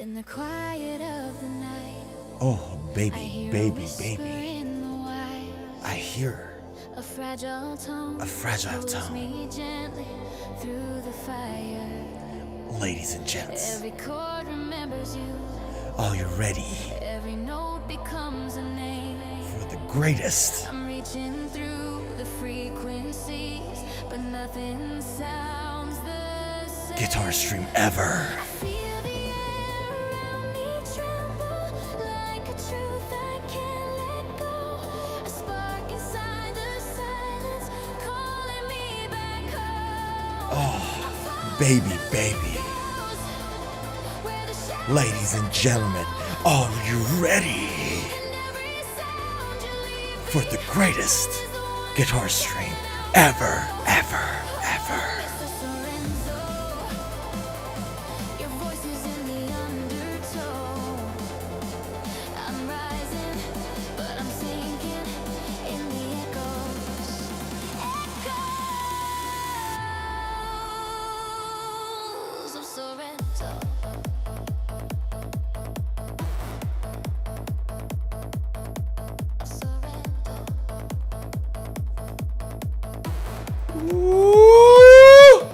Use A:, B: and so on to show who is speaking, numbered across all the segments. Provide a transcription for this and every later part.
A: In the quiet of the night,
B: Oh, baby, baby, baby.
A: in the wire,
B: I hear
A: a fragile tone, pulls me gently through the fire.
B: Ladies and gents,
A: Every chord remembers you,
B: are you ready
A: every note becomes a name.
B: for the greatest
A: I'm reaching through the frequencies, but nothing sounds the same.
B: guitar stream ever?
A: I feel the air around me tremble like a truth I can't let go. A spark inside the silence calling me back home.
B: Oh, baby, baby.
A: Where the shadows
B: Ladies and gentlemen, are you ready
A: and every sound you leave
B: for the greatest guitar stream ever, ever, ever?
A: Mr. Sorenzo. Your voice is in the undertow. I'm rising, but I'm sinking in the echoes. Echoes of Sorenzo. Sorenzo.
B: Woo!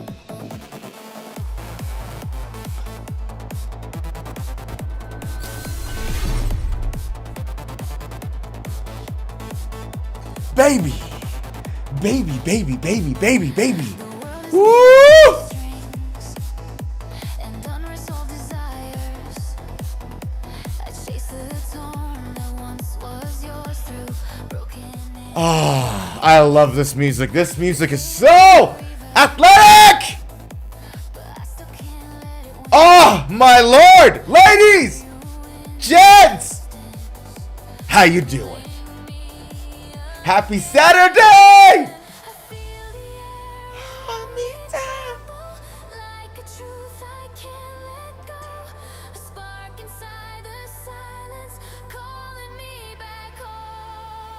B: Baby, baby, baby, baby, baby, baby. Woo!
A: Strings and unresolved desires. I chase the torn that once was yours through broken nails.
B: Ah, I love this music. This music is so athletic.
A: But I still can't let it win.
B: Oh, my lord, ladies, gents, how you doing? Happy Saturday!
A: I feel the air
B: Hold me down.
A: like a truth I can't let go. A spark inside the silence calling me back home.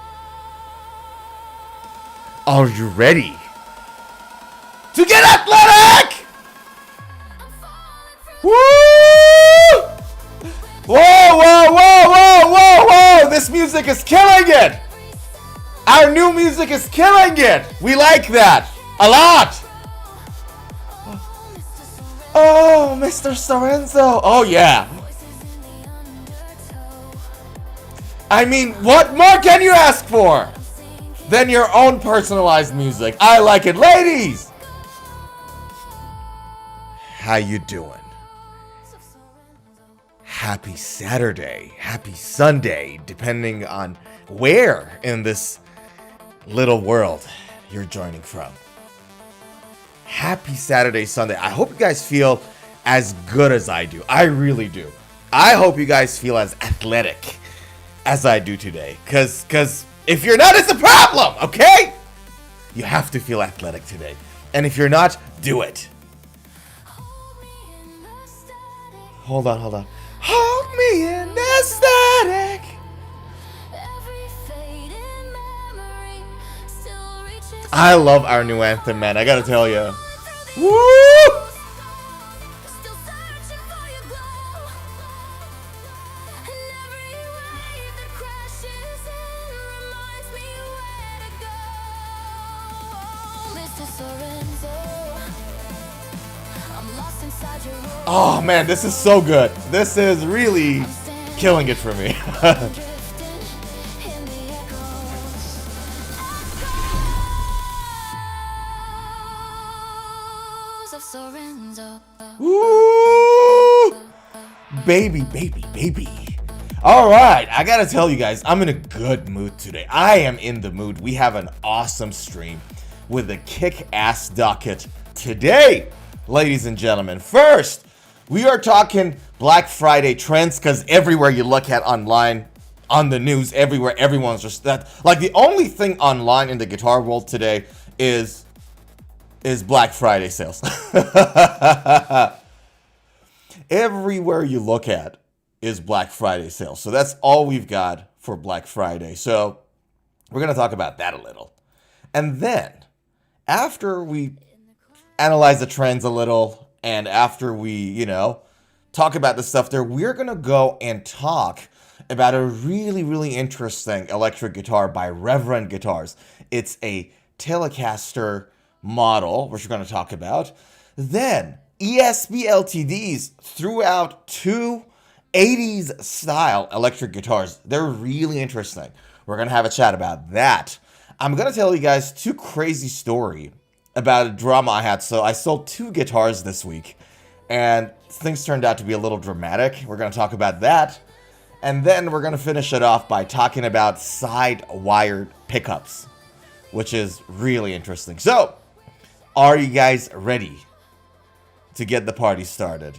B: Are you ready to get athletic?
A: I'm falling through
B: Woo! Whoa, whoa, whoa, whoa, whoa, whoa! This music is killing it! Our new music is killing it! We like that a lot! Oh, Mr. Sorenzo! Oh, yeah.
A: voices in the undertow.
B: I mean, what more can you ask for than your own personalized music? I like it. Ladies! How you doing? Happy Saturday, happy Sunday, depending on where in this little world you're joining from. Happy Saturday, Sunday. I hope you guys feel as good as I do. I really do. I hope you guys feel as athletic as I do today. Cause if you're not, it's a problem, okay? You have to feel athletic today. And if you're not, do it.
A: Hold me in the static.
B: Hold on. Hold me in the static.
A: Every fading memory still reaches
B: I love our new anthem, man. I gotta tell you.
A: through the
B: Woo!
A: still searching for your glow. And every wave that crashes in reminds me where to go. Mr. Sorenzo, I'm lost inside your room.
B: Oh man, this is so good. This is really killing it for me.
A: Drifting in the echoes. Echoes of Sorenzo.
B: Woo! Baby, baby, baby. All right, I gotta tell you guys, I'm in a good mood today. I am in the mood. We have an awesome stream with a kick-ass docket today, ladies and gentlemen. First, we are talking Black Friday trends because everywhere you look at online, on the news, everywhere, everyone's just that. Like the only thing online in the guitar world today is Black Friday sales. Everywhere you look at is Black Friday sales. So that's all we've got for Black Friday. So we're going to talk about that a little. And then after we analyze the trends a little and after we, talk about the stuff there, we're going to go and talk about a really, really interesting electric guitar by Reverand Guitars. It's a Telecaster model, which we're going to talk about. Then, ESP LTDs threw out two 80s style electric guitars. They're really interesting. We're going to have a chat about that. I'm going to tell you guys two crazy story about a drama I had. So I sold two guitars this week, and things turned out to be a little dramatic. We're going to talk about that. And then we're going to finish it off by talking about Sidewired pickups, which is really interesting. So, are you guys ready to get the party started?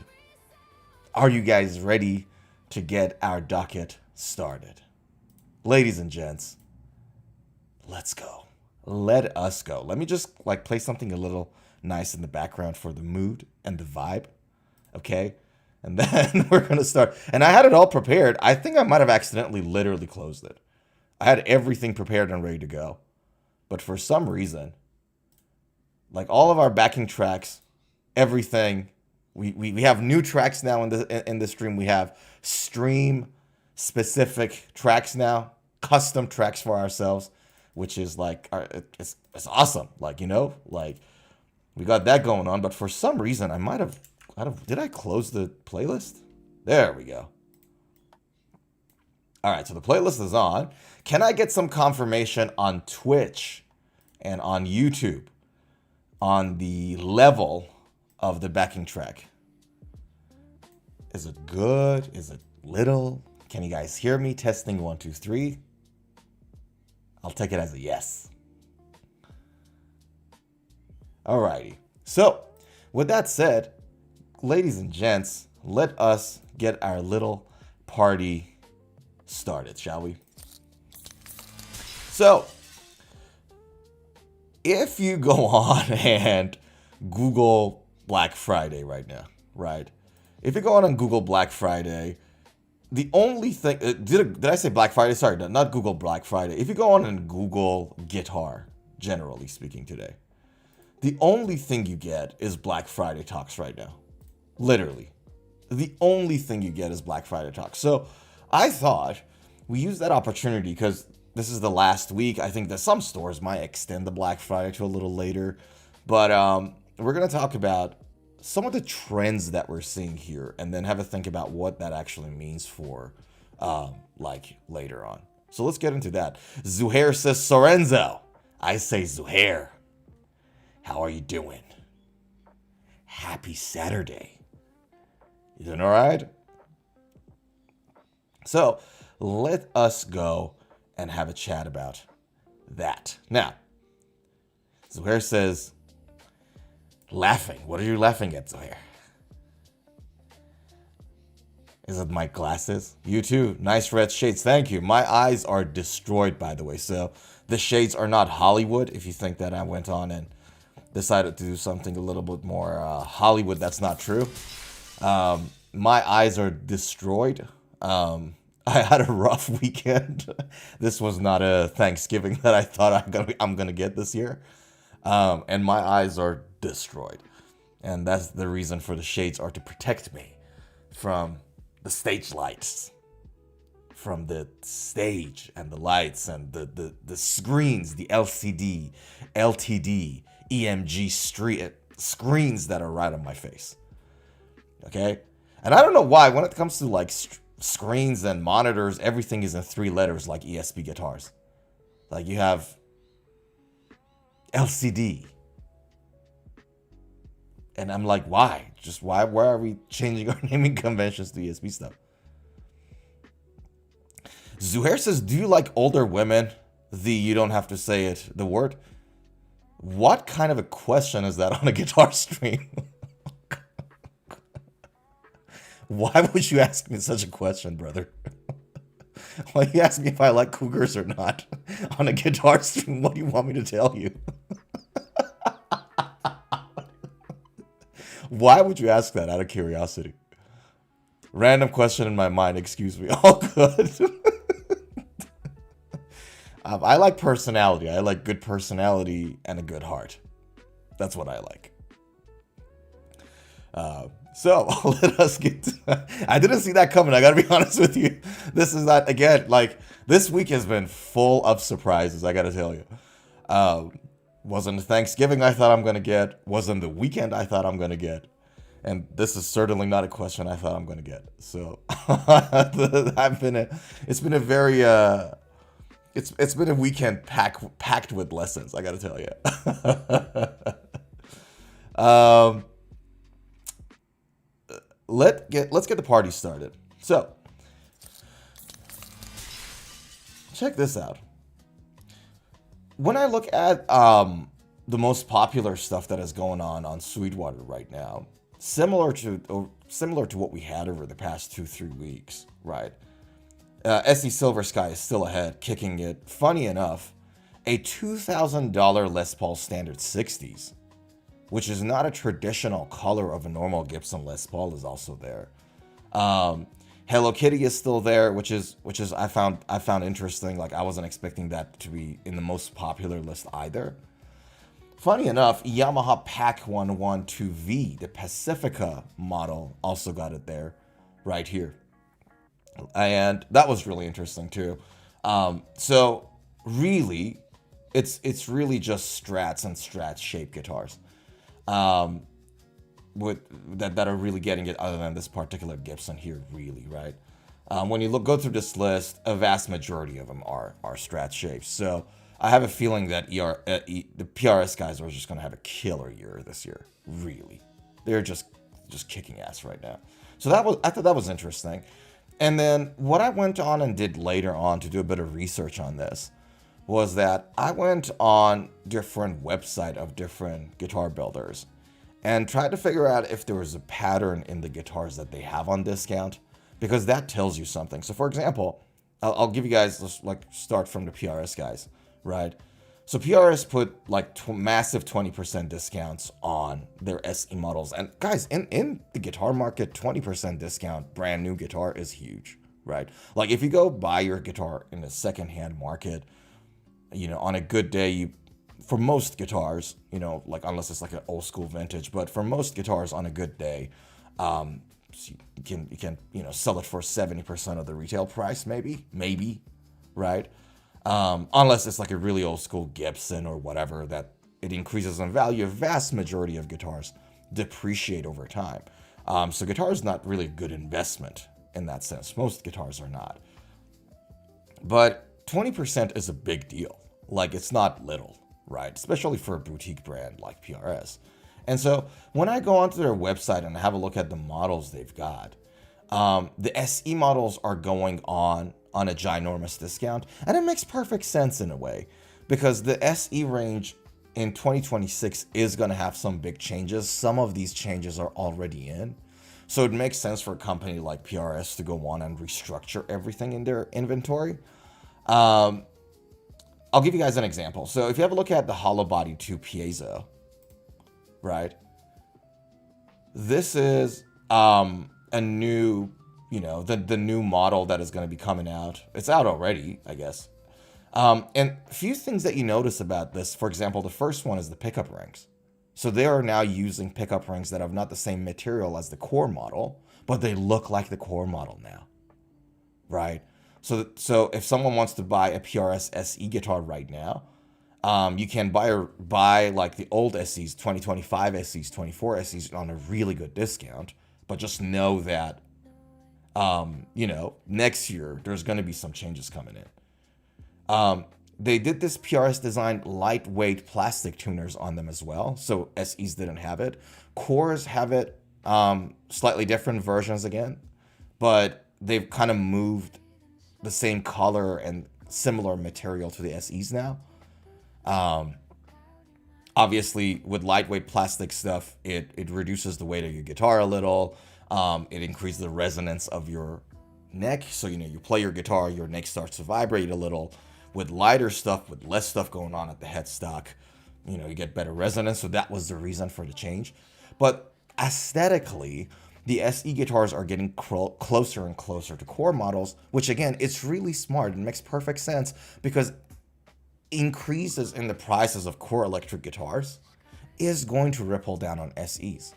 B: Are you guys ready to get our docket started? Ladies and gents, let's go. Let us go. Let me just play something a little nice in the background for the mood and the vibe. Okay? And then we're going to start. And I had it all prepared. I think I might have accidentally literally closed it. I had everything prepared and ready to go. But for some reason, all of our backing tracks, everything, we have new tracks now in the stream. We have stream specific tracks now, custom tracks for ourselves, which is it's awesome. We got that going on. But for some reason, did I close the playlist? There we go. All right, so the playlist is on. Can I get some confirmation on Twitch and on YouTube on the level of the backing track? Is it good? Is it little? Can you guys hear me? Testing 1, 2, 3. I'll take it as a yes. Alrighty. So, with that said, ladies and gents, let us get our little party started, shall we? So, if you go on and Google Black Friday right now, right? If you go on and Google Black Friday, the only thing... Did I say Black Friday? Sorry, not Google Black Friday. If you go on and Google guitar, generally speaking today, the only thing you get is Black Friday talks right now. Literally. The only thing you get is Black Friday talks. So I thought we use that opportunity because this is the last week. I think that some stores might extend the Black Friday to a little later. But we're going to talk about some of the trends that we're seeing here and then have a think about what that actually means for later on. So let's get into that. Zuhair says, Sorenzo. I say, Zuhair, how are you doing? Happy Saturday. You doing all right? So let us go and have a chat about that. Now, Zuhair says, laughing. What are you laughing at, Zuhair? Is it my glasses? You too. Nice red shades. Thank you. My eyes are destroyed, by the way. So the shades are not Hollywood. If you think that I went on and decided to do something a little bit more Hollywood, that's not true. My eyes are destroyed. I had a rough weekend. This was not a Thanksgiving that I thought I'm gonna get this year. And my eyes are destroyed. And that's the reason for the shades, are to protect me from the stage lights. From the stage and the lights and the screens, the LCD, LTD, EMG screens that are right on my face. Okay? And I don't know why, when it comes to screens and monitors, everything is in 3 letters like ESP guitars. You have LCD. And I'm like, why? Just why are we changing our naming conventions to ESP stuff? Zuhair says, do you like older women? You don't have to say it, the word. What kind of a question is that on a guitar stream? Why would you ask me such a question, brother? Why you ask me if I like cougars or not on a guitar stream? What do you want me to tell you? Why would you ask that out of curiosity? Random question in my mind, excuse me. All good. I like personality. I like good personality and a good heart. That's what I like. So let us get to, I didn't see that coming. I gotta be honest with you. This is not, again, like, this week has been full of surprises, I gotta tell you. Wasn't the Thanksgiving I thought I'm gonna get, wasn't the weekend I thought I'm gonna get, and this is certainly not a question I thought I'm gonna get. So it's been a very it's been a weekend packed with lessons, I gotta tell you. Let's get the party started. So check this out. When I look at the most popular stuff that is going on Sweetwater right now, similar to what we had over the past 2-3 weeks, right? SE Silver Sky is still ahead, kicking it. Funny enough, a $2,000 Les Paul Standard 60s, which is not a traditional color of a normal Gibson Les Paul, is also there. Hello Kitty is still there, which is I found interesting. Like, I wasn't expecting that to be in the most popular list either. Funny enough, Yamaha PAC 112V, the Pacifica model, also got it there, right here. And that was really interesting too. So really, it's really just Strats and Strat shaped guitars, with that are really getting it, other than this particular Gibson here, really, right? When you go through this list, a vast majority of them are Strat shapes. So I have a feeling that the PRS guys are just going to have a killer year this year. Really, they're just kicking ass right now. So I thought that was interesting. And then what I went on and did later on to do a bit of research on this was that I went on different websites of different guitar builders and tried to figure out if there was a pattern in the guitars that they have on discount, because that tells you something. So for example, I'll give you guys, let's like start from the PRS guys, right? So PRS put like massive 20% discounts on their SE models. And guys, in the guitar market, 20% discount, brand new guitar is huge, right? Like, if you go buy your guitar in the secondhand market, you know, on a good day, for most guitars, you know, like, unless it's like an old school vintage, but for most guitars on a good day, you can you know, sell it for 70% of the retail price, maybe, right? Unless it's like a really old school Gibson or whatever, that it increases in value. A vast majority of guitars depreciate over time. So guitar is not really a good investment in that sense. Most guitars are not. But 20% is a big deal. Like, it's not little, right? Especially for a boutique brand like PRS. And so when I go onto their website and have a look at the models they've got, the SE models are going on a ginormous discount, and it makes perfect sense in a way, because the SE range in 2026 is going to have some big changes. Some of these changes are already in, so it makes sense for a company like PRS to go on and restructure everything in their inventory. I'll give you guys an example. So if you have a look at the Hollow Body 2 Piezo, right, this is a new, you know, the new model that is going to be coming out. It's out already, I guess. And a few things that you notice about this, for example, the first one is the pickup rings. So they are now using pickup rings that have not the same material as the core model, but they look like the core model now, right? So if someone wants to buy a PRS SE guitar right now, you can buy like the old SEs, 2025 SEs, 24 SEs on a really good discount, but just know that you know, next year there's going to be some changes coming in. They did this PRS designed lightweight plastic tuners on them as well, so SEs didn't have it. Cores have it, slightly different versions again, but they've kind of moved the same color and similar material to the SEs now. Obviously, with lightweight plastic stuff, it reduces the weight of your guitar a little. It increases the resonance of your neck. So, you know, you play your guitar, your neck starts to vibrate a little. With lighter stuff, with less stuff going on at the headstock, you know, you get better resonance. So that was the reason for the change. But aesthetically, the SE guitars are getting closer and closer to core models, which again, it's really smart and makes perfect sense, because increases in the prices of core electric guitars is going to ripple down on SEs,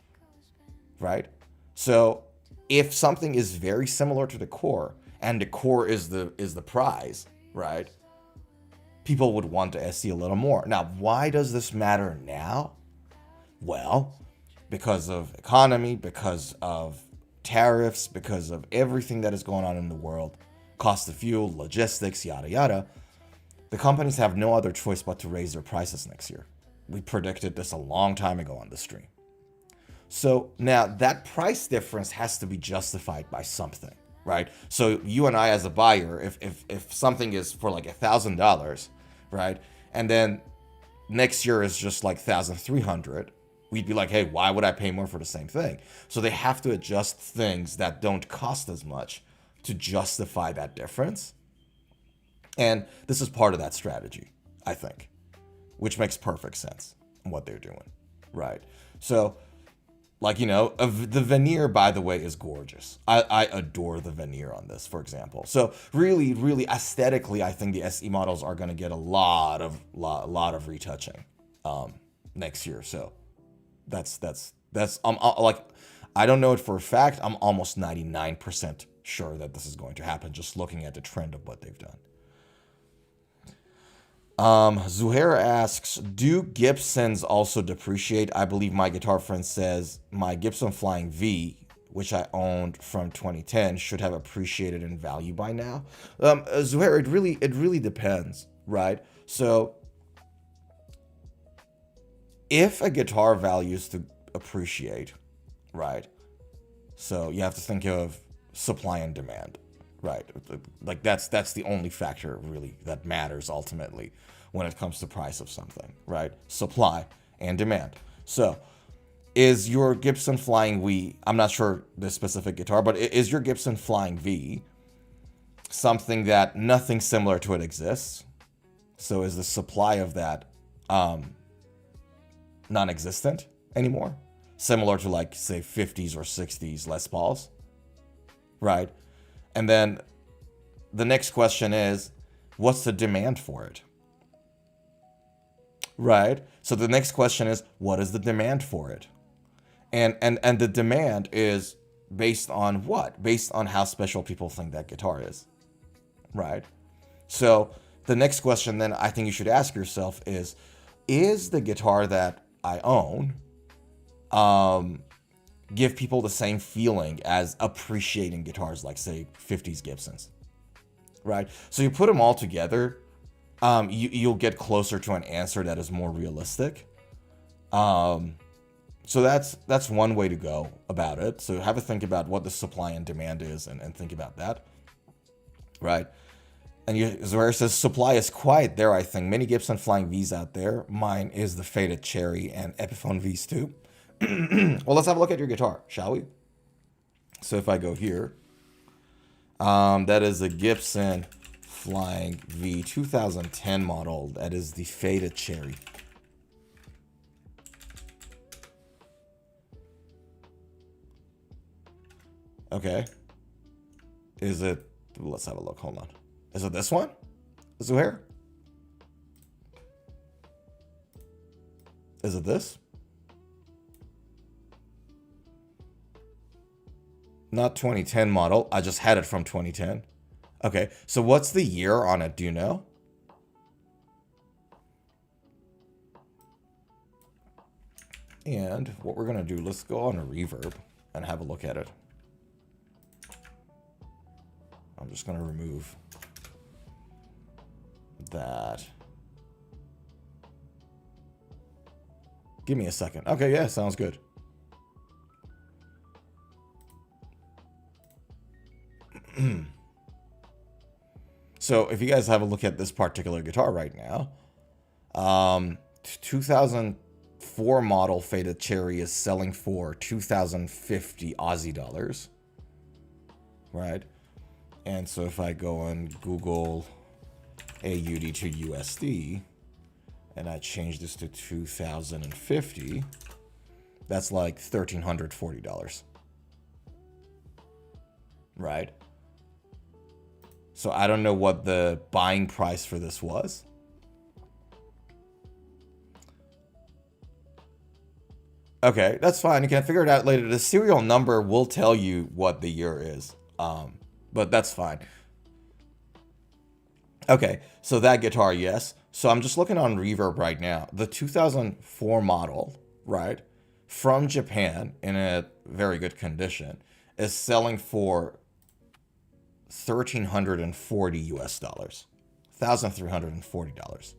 B: right? So if something is very similar to the core, and the core is the prize, right? People would want to SE a little more. Now, why does this matter now? Well, because of economy, because of tariffs, because of everything that is going on in the world, cost of fuel, logistics, yada yada, the companies have no other choice but to raise their prices next year. We predicted this a long time ago on the stream. So now that price difference has to be justified by something, right? So you and I as a buyer, if something is for like $1,000, right, and then next year is just like 1,300, we'd be like, hey, why would I pay more for the same thing? So they have to adjust things that don't cost as much to justify that difference. And this is part of that strategy, I think, which makes perfect sense in what they're doing, right? So, like, you know, the veneer, by the way, is gorgeous. I adore the veneer on this, for example. So really, really aesthetically, I think the SE models are going to get a lot of retouching next year. So that's like, I don't know it for a fact. I'm almost 99% sure that this is going to happen, just looking at the trend of what they've done. Zuhair asks, do Gibsons also depreciate? I believe my guitar friend says my Gibson Flying V, which I owned from 2010, should have appreciated in value by now. Zuhair, it really depends, right? So if a guitar values to appreciate, right? So you have to think of supply and demand. Right, like that's the only factor really that matters ultimately when it comes to price of something, right? Supply and demand. So, is your Gibson Flying V? I'm not sure the specific guitar, but is your Gibson Flying V something that nothing similar to it exists? So is the supply of that non-existent anymore? Similar to like say 50s or 60s Les Pauls, right? And then the next question is, what's the demand for it? Right? So the next question is, what is the demand for it? And the demand is based on what? Based on how special people think that guitar is. Right? So the next question then I think you should ask yourself is the guitar that I own give people the same feeling as appreciating guitars like, say, 50s Gibsons, right? So you put them all together, you'll get closer to an answer that is more realistic. So that's one way to go about it. So have a think about what the supply and demand is and think about that, right? And Zohar says, supply is quiet there, I think. Many Gibson Flying Vs out there. Mine is the Faded Cherry and Epiphone Vs too. Well, let's have a look at your guitar, shall we? So if I go here, that is a Gibson Flying V 2010 model. That is the Faded Cherry. Okay. Is it, let's have a look, hold on. Is it this one? Zuhair? Is it this? Not 2010 model. I just had it from 2010. Okay, so what's the year on it? Do you know? And what we're going to do, let's go on a reverb and have a look at it. I'm just going to remove that. Give me a second. Okay, yeah, sounds good. So if you guys have a look at this particular guitar right now, 2004 model Faded Cherry is selling for 2,050 Aussie dollars, right? And so if I go on Google AUD to USD and I change this to 2,050, that's like $1,340, right? So I don't know what the buying price for this was. Okay, that's fine. You can figure it out later. The serial number will tell you what the year is. But that's fine. Okay, so that guitar, yes. So I'm just looking on Reverb right now. The 2004 model, right, from Japan in a very good condition, is selling for 1,340 US dollars. $1,340,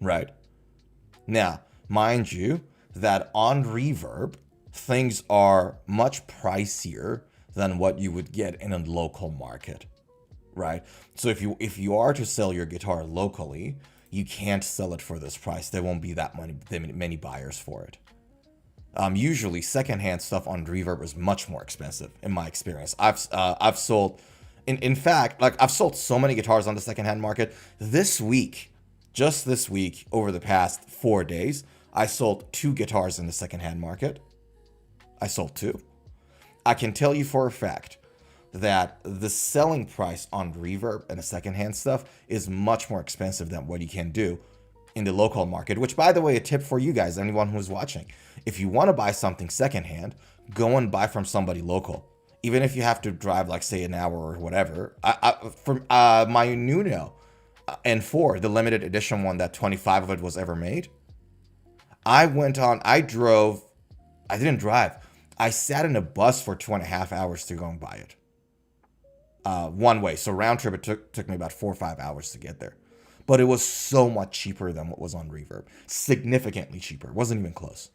B: right? Now, mind you, that on Reverb, things are much pricier than what you would get in a local market, right? So if you are to sell your guitar locally, you can't sell it for this price. There won't be that many buyers for it. Usually, secondhand stuff on Reverb is much more expensive, in my experience. I've sold, in fact, like I've sold so many guitars on the secondhand market this week. Just this week, over the past 4 days, I sold 2 guitars in the secondhand market. I sold 2. I can tell you for a fact that the selling price on Reverb and the secondhand stuff is much more expensive than what you can do in the local market, which, by the way, a tip for you guys, anyone who's watching. If you want to buy something secondhand, go and buy from somebody local. Even if you have to drive, like, say, an hour or whatever. For my Nuno N4, the limited edition one that 25 of it was ever made, I didn't drive. I sat in a bus for 2.5 hours to go and buy it. One way. So round trip, it took me about 4 or 5 hours to get there. But it was so much cheaper than what was on Reverb. Significantly cheaper. It wasn't even close.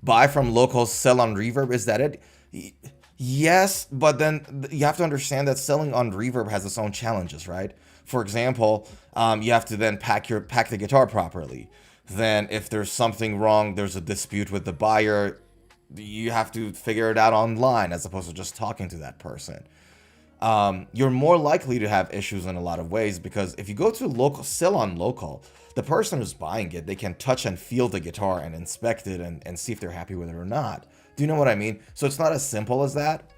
B: Buy from locals, sell on Reverb. Is that it? Yes, but then you have to understand that selling on Reverb has its own challenges, right? For example, you have to then pack the guitar properly. Then if there's something wrong, there's a dispute with the buyer, you have to figure it out online as opposed to just talking to that person. You're more likely to have issues in a lot of ways because if you go to local, sell on local, the person who's buying it, they can touch and feel the guitar and inspect it and see if they're happy with it or not. Do you know what I mean? So it's not as simple as that.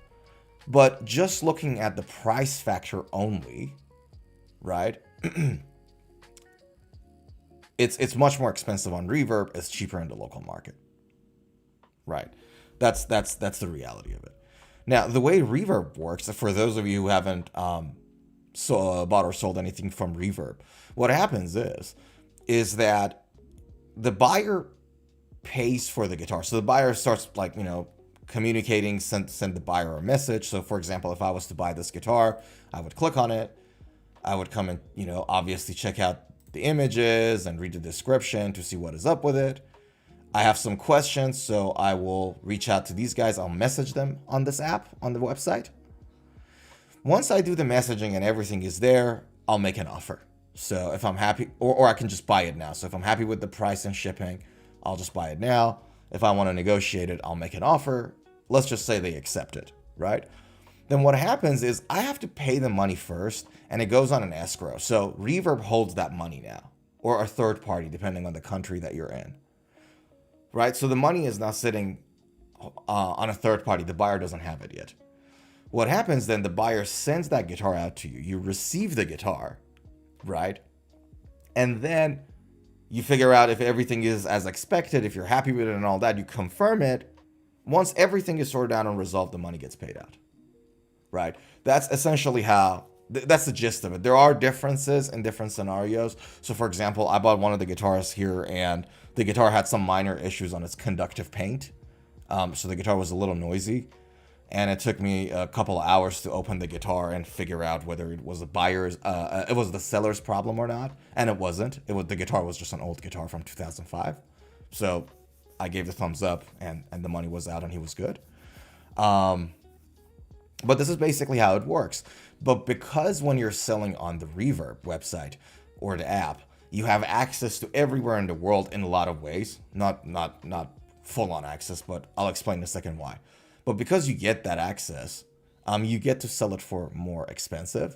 B: But just looking at the price factor only, right? It's much more expensive on Reverb. It's cheaper in the local market, right? That's the reality of it. Now, the way Reverb works, for those of you who haven't bought or sold anything from Reverb, what happens is that the buyer pays for the guitar. So the buyer starts communicating, send the buyer a message. So for example, if I was to buy this guitar, I would click on it. I would come and, obviously check out the images and read the description to see what is up with it. I have some questions, so I will reach out to these guys. I'll message them on this app, on the website. Once I do the messaging and everything is there, I'll make an offer. So if I'm happy, or I can just buy it now. So if I'm happy with the price and shipping, I'll just buy it now. If I want to negotiate it, I'll make an offer. Let's just say they accept it, right? Then what happens is I have to pay the money first, and it goes on an escrow. So Reverb holds that money now, or a third party, depending on the country that you're in, right? So the money is now sitting on a third party. The buyer doesn't have it yet. What happens then, the buyer sends that guitar out to you. You receive the guitar, right? And then you figure out if everything is as expected, if you're happy with it and all that, you confirm it. Once everything is sorted out and resolved, the money gets paid out, right? That's essentially that's the gist of it. There are differences in different scenarios. So for example, I bought one of the guitars here and the guitar had some minor issues on its conductive paint. So the guitar was a little noisy. And it took me a couple of hours to open the guitar and figure out whether it was it was the seller's problem or not. And it wasn't. The guitar was just an old guitar from 2005. So I gave the thumbs up and the money was out and he was good. But this is basically how it works. But because when you're selling on the Reverb website or the app, you have access to everywhere in the world in a lot of ways. Not full-on access, but I'll explain in a second why. But because you get that access, you get to sell it for more expensive.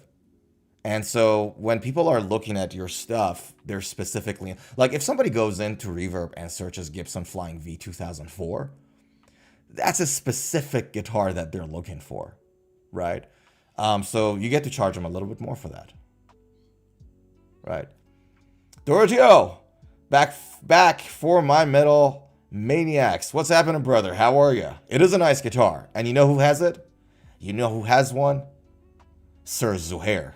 B: And so when people are looking at your stuff, they're specifically, like if somebody goes into Reverb and searches Gibson Flying V 2004, that's a specific guitar that they're looking for, right? So you get to charge them a little bit more for that, right? Dorotio, back for my Maniacs, what's happening, brother? How are you? It is a nice guitar. And you know who has it? You know who has one? Sir Zuhair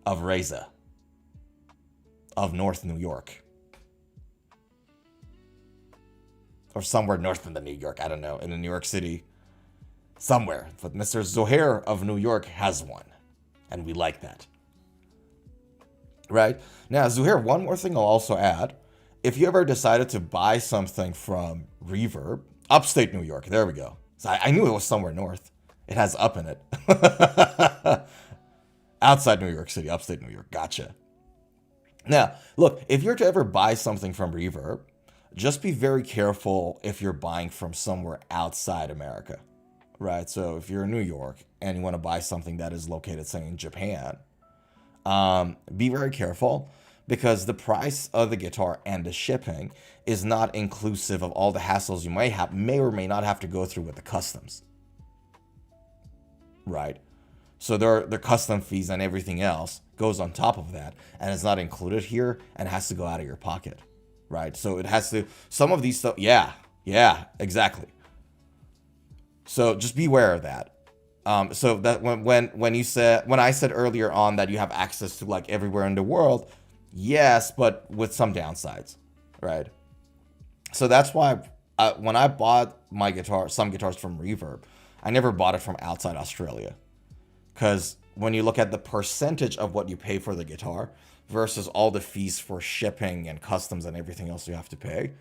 B: of Reza of North New York. Or somewhere north of the New York. I don't know. In the New York City. Somewhere. But Mr. Zuhair of New York has one. And we like that. Right? Now, Zuhair, one more thing I'll also add. If you ever decided to buy something from Reverb, upstate New York, there we go. So I knew it was somewhere north. It has up in it. Outside New York City, upstate New York. Gotcha. Now, look, if you're to ever buy something from Reverb, just be very careful if you're buying from somewhere outside America, right? So if you're in New York and you want to buy something that is located, say, in Japan, be very careful. Because the price of the guitar and the shipping is not inclusive of all the hassles you may or may not have to go through with the customs. Right? So their custom fees and everything else goes on top of that, and it's not included here and has to go out of your pocket. Right? So it has to, some of these stuff, yeah, exactly. So just beware of that. So that when I said earlier on that you have access to like everywhere in the world, yes, but with some downsides, right? So that's why when I bought some guitars from Reverb, I never bought it from outside Australia. Because when you look at the percentage of what you pay for the guitar versus all the fees for shipping and customs and everything else you have to pay,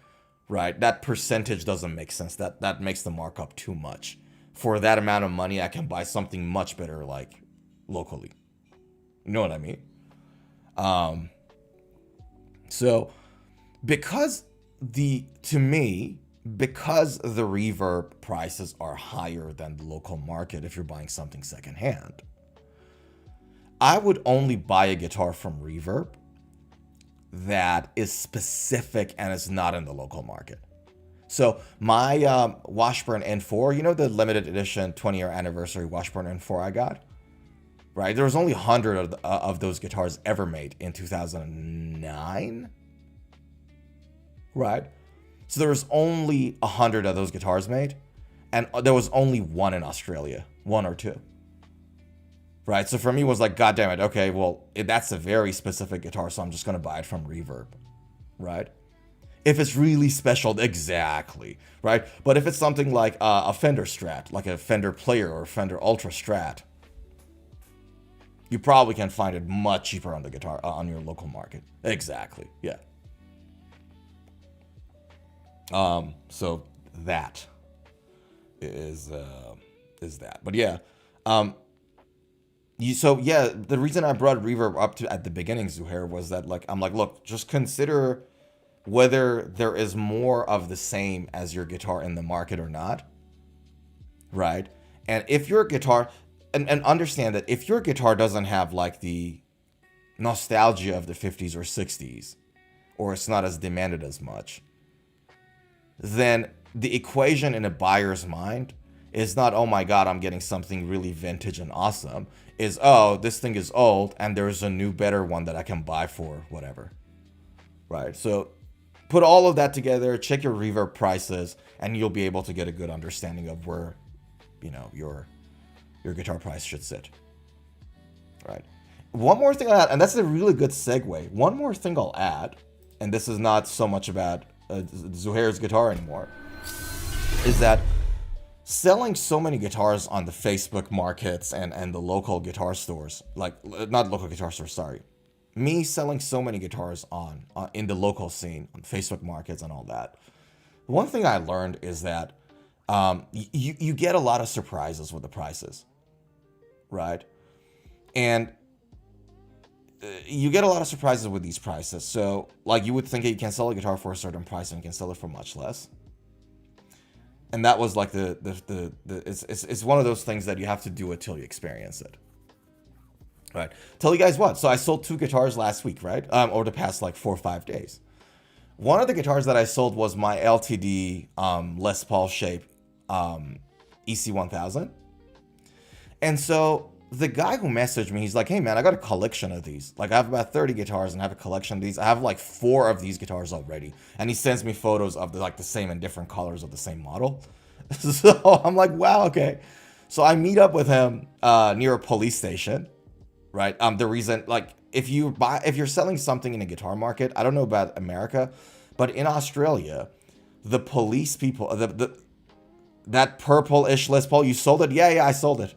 B: right? That percentage doesn't make sense. That makes the markup too much. For that amount of money, I can buy something much better, like, locally. You know what I mean? So, because the Reverb prices are higher than the local market if you're buying something secondhand, I would only buy a guitar from Reverb that is specific and is not in the local market. So my Washburn N4, you know the limited edition 20-year anniversary Washburn N4 I got? Right, there was only 100 of those guitars ever made in 2009. Right, so there was only 100 of those guitars made, and there was only one in Australia, one or two. Right, so for me it was like, God damn it, okay, well that's a very specific guitar, so I'm just gonna buy it from Reverb. Right, if it's really special, exactly. Right, but if it's something like a Fender Strat, like a Fender Player or Fender Ultra Strat, you probably can find it much cheaper on the guitar on your local market. Exactly. Yeah. So that is that. But yeah. The reason I brought Reverb up to at the beginning, Zuhair, was that I'm like, look, just consider whether there is more of the same as your guitar in the market or not. Right? And if your guitar and understand that if your guitar doesn't have like the nostalgia of the 50s or 60s, or it's not as demanded as much, then the equation in a buyer's mind is not, oh my God, I'm getting something really vintage and awesome, is, oh, this thing is old and there's a new, better one that I can buy for whatever. Right? So put all of that together, check your Reverb prices, and you'll be able to get a good understanding of where, your guitar price should sit. Right. One more thing I'll add, and that's a really good segue. One more thing I'll add, and this is not so much about Zuhair's guitar anymore, is that selling so many guitars on the Facebook markets and the local guitar stores, not local guitar stores, sorry. Me selling so many guitars on in the local scene, on Facebook markets and all that. One thing I learned is that you get a lot of surprises with the prices. Right? And you get a lot of surprises with these prices. So, you would think that you can sell a guitar for a certain price and you can sell it for much less. And that was like it's one of those things that you have to do it till you experience it. All right. Tell you guys what. So I sold 2 guitars last week, right? Over the past 4 or 5 days. One of the guitars that I sold was my LTD Les Paul shape EC1000. And so the guy who messaged me, he's like, hey man, I got a collection of these. Like I have about 30 guitars and I have a collection of these. I have like 4 of these guitars already. And he sends me photos of the same and different colors of the same model. So I'm like, wow, okay. So I meet up with him near a police station, right? The reason, like, if you're selling something in a guitar market, I don't know about America, but in Australia, the police people, that purple-ish Les Paul, you sold it? Yeah, I sold it.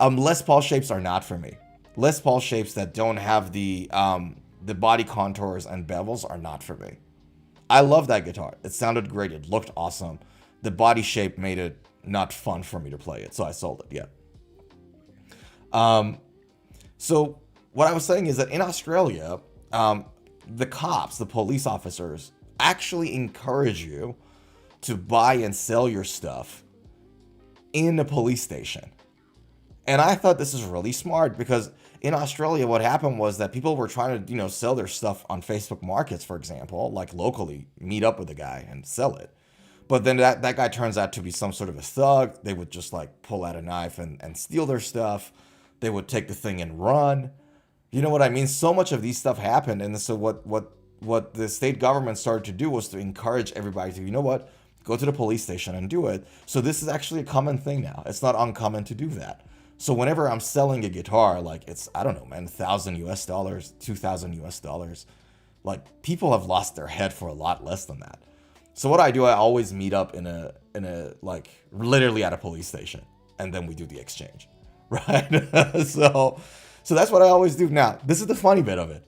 B: Les Paul shapes are not for me. Les Paul shapes that don't have the body contours and bevels are not for me. I love that guitar. It sounded great. It looked awesome. The body shape made it not fun for me to play it, so I sold it. Yeah. So what I was saying is that in Australia, the cops, the police officers, actually encourage you to buy and sell your stuff in a police station. And I thought this is really smart because in Australia, what happened was that people were trying to, sell their stuff on Facebook Markets, for example, like locally, meet up with a guy and sell it. But then that guy turns out to be some sort of a thug. They would just like pull out a knife and steal their stuff. They would take the thing and run. You know what I mean? So much of these stuff happened. And so what the state government started to do was to encourage everybody to, go to the police station and do it. So this is actually a common thing now. It's not uncommon to do that. So whenever I'm selling a guitar, like it's, I don't know, man, $1,000 US, $2,000 US, like people have lost their head for a lot less than that. So what I do, I always meet up in a like literally at a police station, and then we do the exchange, right? So that's what I always do. Now, this is the funny bit of it.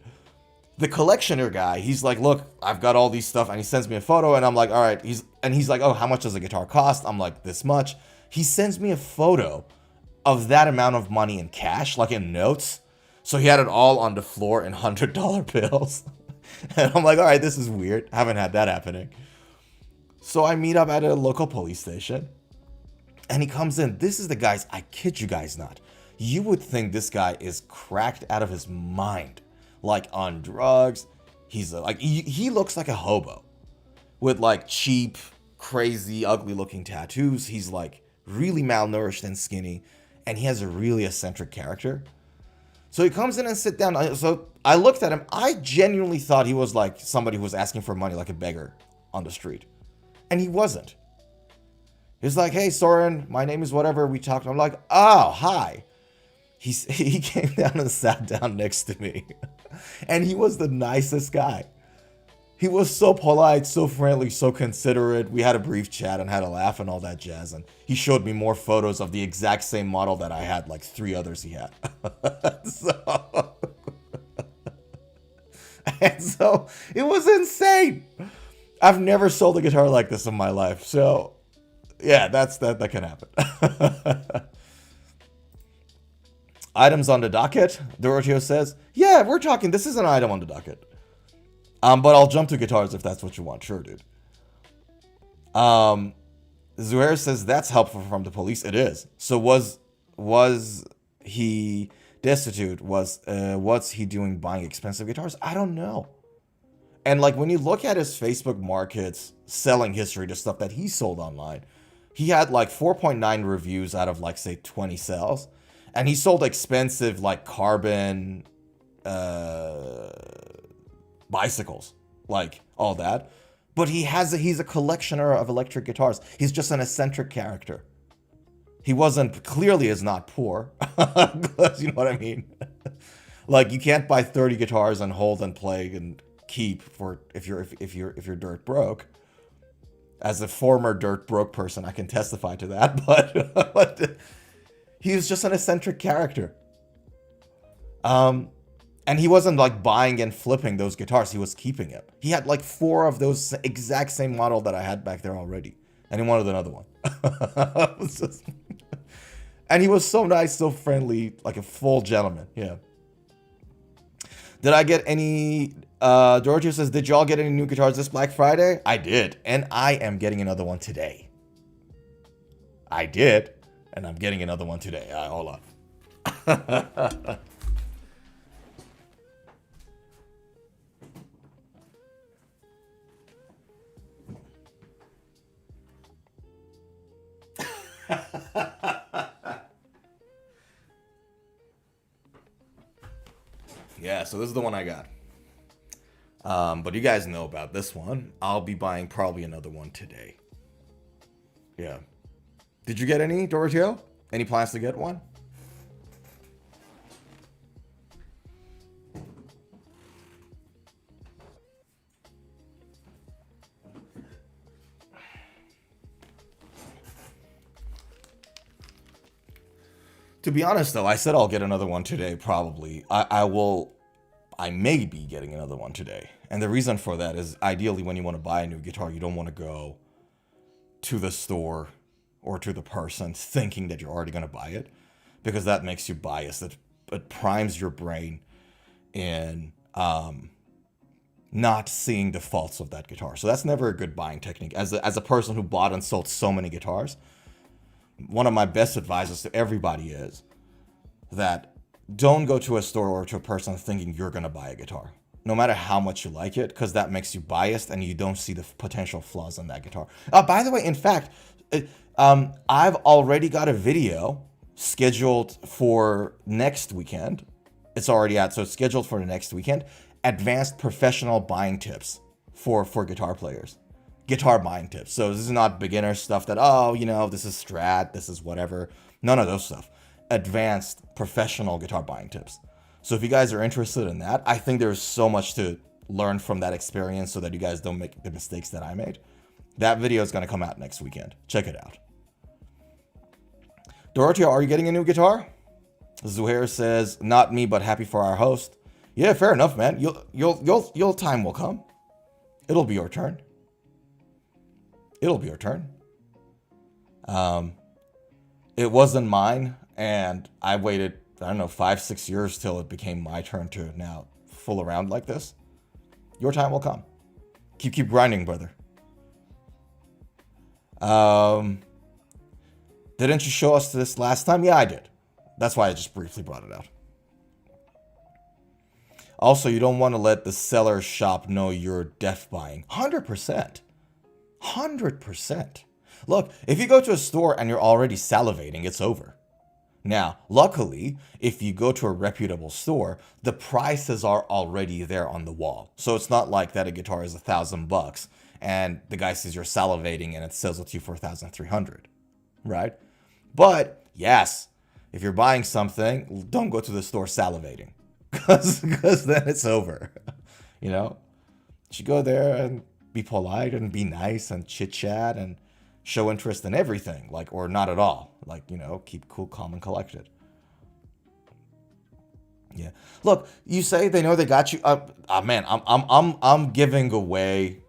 B: The collectioner guy, he's like, look, I've got all these stuff, and he sends me a photo, and I'm like, all right. He's like, oh, how much does a guitar cost? I'm like, this much. He sends me a photo of that amount of money in cash, like in notes. So he had it all on the floor in $100 bills. And I'm like, all right, this is weird. I haven't had that happening. So I meet up at a local police station, and he comes in. This is the guy's, I kid you guys not. You would think this guy is cracked out of his mind, like on drugs. He's he looks like a hobo with like cheap, crazy, ugly looking tattoos. He's like really malnourished and skinny, and he has a really eccentric character. So he comes in and sit down. So I looked at him. I genuinely thought he was like somebody who was asking for money, like a beggar on the street. And he wasn't. He's like, hey, Soren, my name is whatever. We talked. I'm like, oh, hi. He came down and sat down next to me. And he was the nicest guy. He was so polite, so friendly, so considerate. We had a brief chat and had a laugh and all that jazz. And he showed me more photos of the exact same model that I had, like 3 others he had. So it was insane. I've never sold a guitar like this in my life. So yeah, that can happen. Items on the docket, Doroteo says. Yeah, we're talking. This is an item on the docket. But I'll jump to guitars if that's what you want. Sure, dude. Zuhair says that's helpful from the police. It is. So was he destitute? What's he doing buying expensive guitars? I don't know. And like when you look at his Facebook Markets selling history, the stuff that he sold online, he had like 4.9 reviews out of like say 20 sales. And he sold expensive like carbon bicycles, like all that. But he's a collectioner of electric guitars. He's just an eccentric character. He clearly is not poor. You know what I mean? Like you can't buy 30 guitars and hold and play and keep if you're dirt broke. As a former dirt broke person, I can testify to that. But he was just an eccentric character. And he wasn't like buying and flipping those guitars. He was keeping it. He had like 4 of those exact same model that I had back there already. And he wanted another one. And he was so nice, so friendly, like a full gentleman. Yeah. Did I get any... Giorgio says, did y'all get any new guitars this Black Friday? I did. And I am getting another one today. I did. And I'm getting another one today. Hold on. Yeah, so this is the one I got. But you guys know about this one. I'll be buying probably another one today. Yeah. Did you get any, Doroteo? Any plans to get one? To be honest, though, I said I'll get another one today, probably. I may be getting another one today. And the reason for that is, ideally, when you want to buy a new guitar, you don't want to go to the store or to the person thinking that you're already going to buy it, because that makes you biased. It primes your brain in not seeing the faults of that guitar. So that's never a good buying technique. As a person who bought and sold so many guitars, one of my best advices to everybody is that don't go to a store or to a person thinking you're going to buy a guitar, no matter how much you like it, because that makes you biased and you don't see the potential flaws in that guitar. By the way, in fact, I've already got a video scheduled for next weekend. It's already out, so it's scheduled for the next weekend. Advanced professional buying tips for guitar players. Guitar buying tips. So this is not beginner stuff that, oh, you know, this is Strat, this is whatever. None of those stuff. Advanced professional guitar buying tips. So if you guys are interested in that, I think there's so much to learn from that experience so that you guys don't make the mistakes that I made. That video is going to come out next weekend. Check it out. Dorothea, are you getting a new guitar? Zuhair says, not me, but happy for our host. Yeah, fair enough, man. Your time will come. It'll be your turn. It'll be your turn. It wasn't mine, and I waited, I don't know, 5-6 years till it became my turn to now fool around like this. Your time will come. Keep grinding, brother. Didn't you show us this last time? Yeah, I did. That's why I just briefly brought it out. Also, you don't want to let the seller shop know you're def buying. 100%. 100%. Look, if you go to a store and you're already salivating, it's over. Now, luckily, if you go to a reputable store, the prices are already there on the wall. So it's not like that a guitar is $1,000 and the guy says you're salivating and it sells it to you for $1,300, right? But yes, if you're buying something, don't go to the store salivating, because then it's over. You know, you should go there and be polite and be nice and chit chat and show interest in everything, like, or not at all. Like, you know, keep cool, calm, and collected. Yeah. Look, you say they know they got you. Man, I'm giving away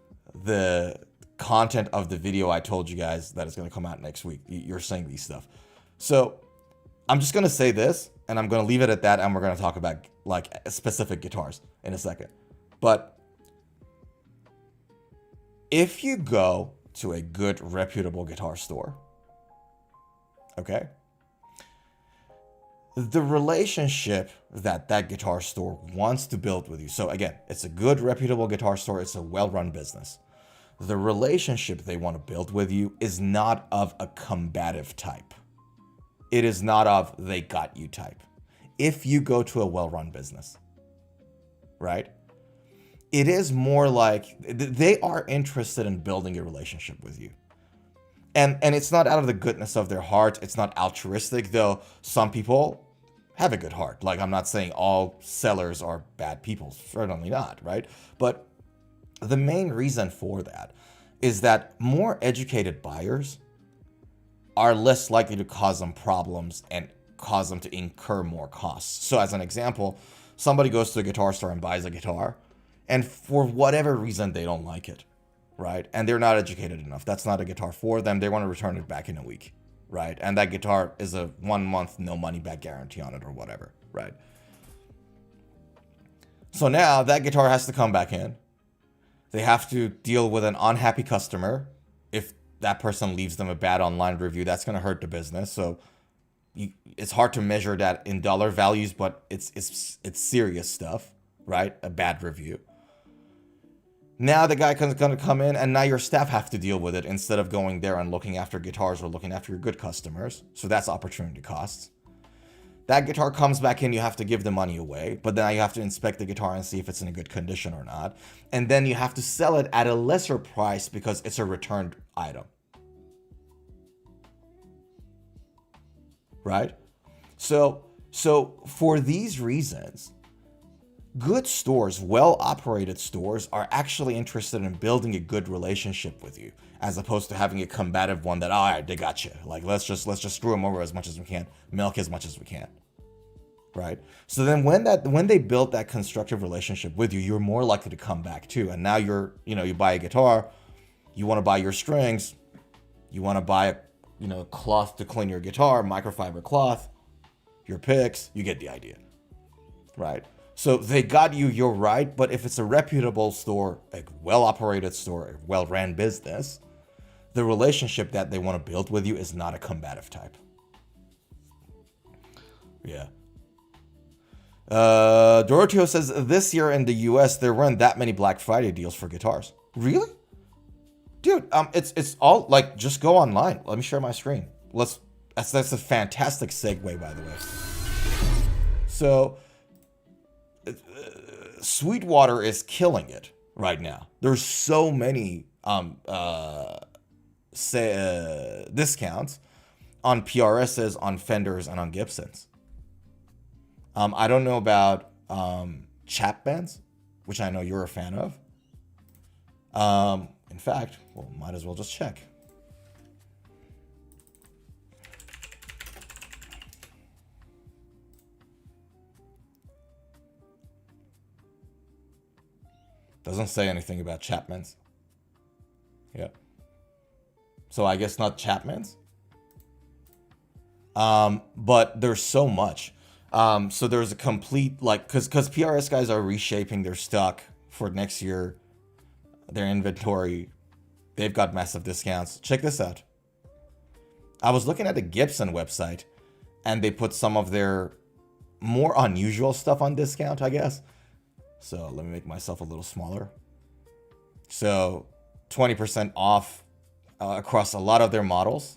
B: the content of the video I told you guys that is going to come out next week. You're saying these stuff. So I'm just going to say this, and I'm going to leave it at that, and we're going to talk about, like, specific guitars in a second. But if you go to a good, reputable guitar store, okay, the relationship that guitar store wants to build with you. So again, it's a good, reputable guitar store. It's a well-run business. The relationship they want to build with you is not of a combative type. It is not of they got you type. If you go to a well-run business, right? It is more like they are interested in building a relationship with you. And it's not out of the goodness of their heart. It's not altruistic, though some people have a good heart. Like, I'm not saying all sellers are bad people. Certainly not, right? But the main reason for that is that more educated buyers are less likely to cause them problems and cause them to incur more costs. So as an example, somebody goes to a guitar store and buys a guitar, and for whatever reason, they don't like it, right? And they're not educated enough. That's not a guitar for them. They want to return it back in a week, right? And that guitar is a 1 month, no money back guarantee on it or whatever, right? So now that guitar has to come back in. They have to deal with an unhappy customer. If that person leaves them a bad online review, that's going to hurt the business. So it's hard to measure that in dollar values, but it's serious stuff, right? A bad review. Now the guy is going to come in, and now your staff have to deal with it instead of going there and looking after guitars or looking after your good customers. So that's opportunity costs. That guitar comes back in, you have to give the money away, but then you have to inspect the guitar and see if it's in a good condition or not. And then you have to sell it at a lesser price because it's a returned item. Right? So for these reasons, good stores, well-operated stores, are actually interested in building a good relationship with you, as opposed to having a combative one that, all right, they got you. Like, let's just screw them over as much as we can, milk as much as we can, right? So then when they build that constructive relationship with you, you're more likely to come back too. And now you buy a guitar, you want to buy your strings, you want to buy cloth to clean your guitar, microfiber cloth, your picks, you get the idea, right? So they got you, you're right, but if it's a reputable store, a well-operated store, a well-ran business, the relationship that they want to build with you is not a combative type. Yeah. Doroteo says, this year in the US, there weren't that many Black Friday deals for guitars. Really? Dude, it's all, like, just go online. Let me share my screen. That's a fantastic segue, by the way. So, Sweetwater is killing it right now. There's so many discounts on PRSs, on Fenders, and on Gibsons. I don't know about Chapman's, which I know you're a fan of. In fact, well, might as well just check. Doesn't say anything about Chapman's. Yeah. So I guess not Chapman's. But there's so much. So there's a complete, like, because PRS guys are reshaping their stock for next year, their inventory. They've got massive discounts. Check this out. I was looking at the Gibson website, and they put some of their more unusual stuff on discount, I guess. So let me make myself a little smaller. So 20% off across a lot of their models.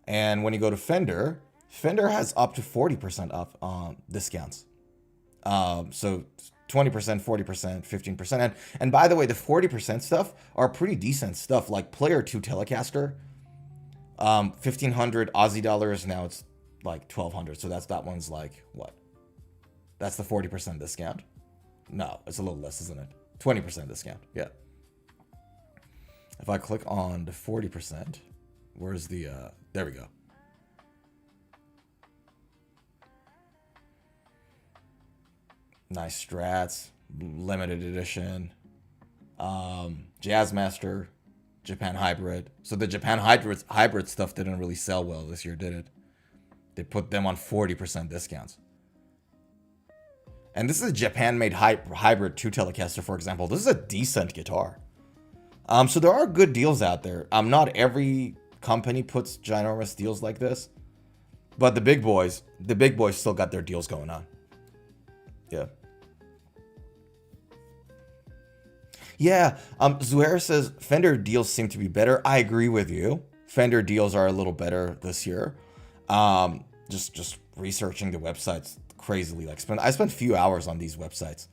B: And when you go to Fender, Fender has up to 40% off discounts. So 20%, 40%, 15%. And by the way, the 40% stuff are pretty decent stuff, like Player 2 Telecaster. 1,500 Aussie dollars. Now it's like 1,200. So that one's like, what? That's the 40% discount. No, it's a little less, isn't it? 20% discount. Yeah. If I click on the 40%, where's the, there we go. Nice Strats, limited edition, Jazzmaster, Japan Hybrid. So the Japan hybrid stuff didn't really sell well this year, did it? They put them on 40% discounts. And this is a Japan-made hybrid 2 Telecaster, for example. This is a decent guitar. So there are good deals out there. Not every company puts ginormous deals like this, but the big boys still got their deals going on. Yeah. Yeah, Zuhair says Fender deals seem to be better. I agree with you. Fender deals are a little better this year. Just researching the websites crazily. Like I spent a few hours on these websites.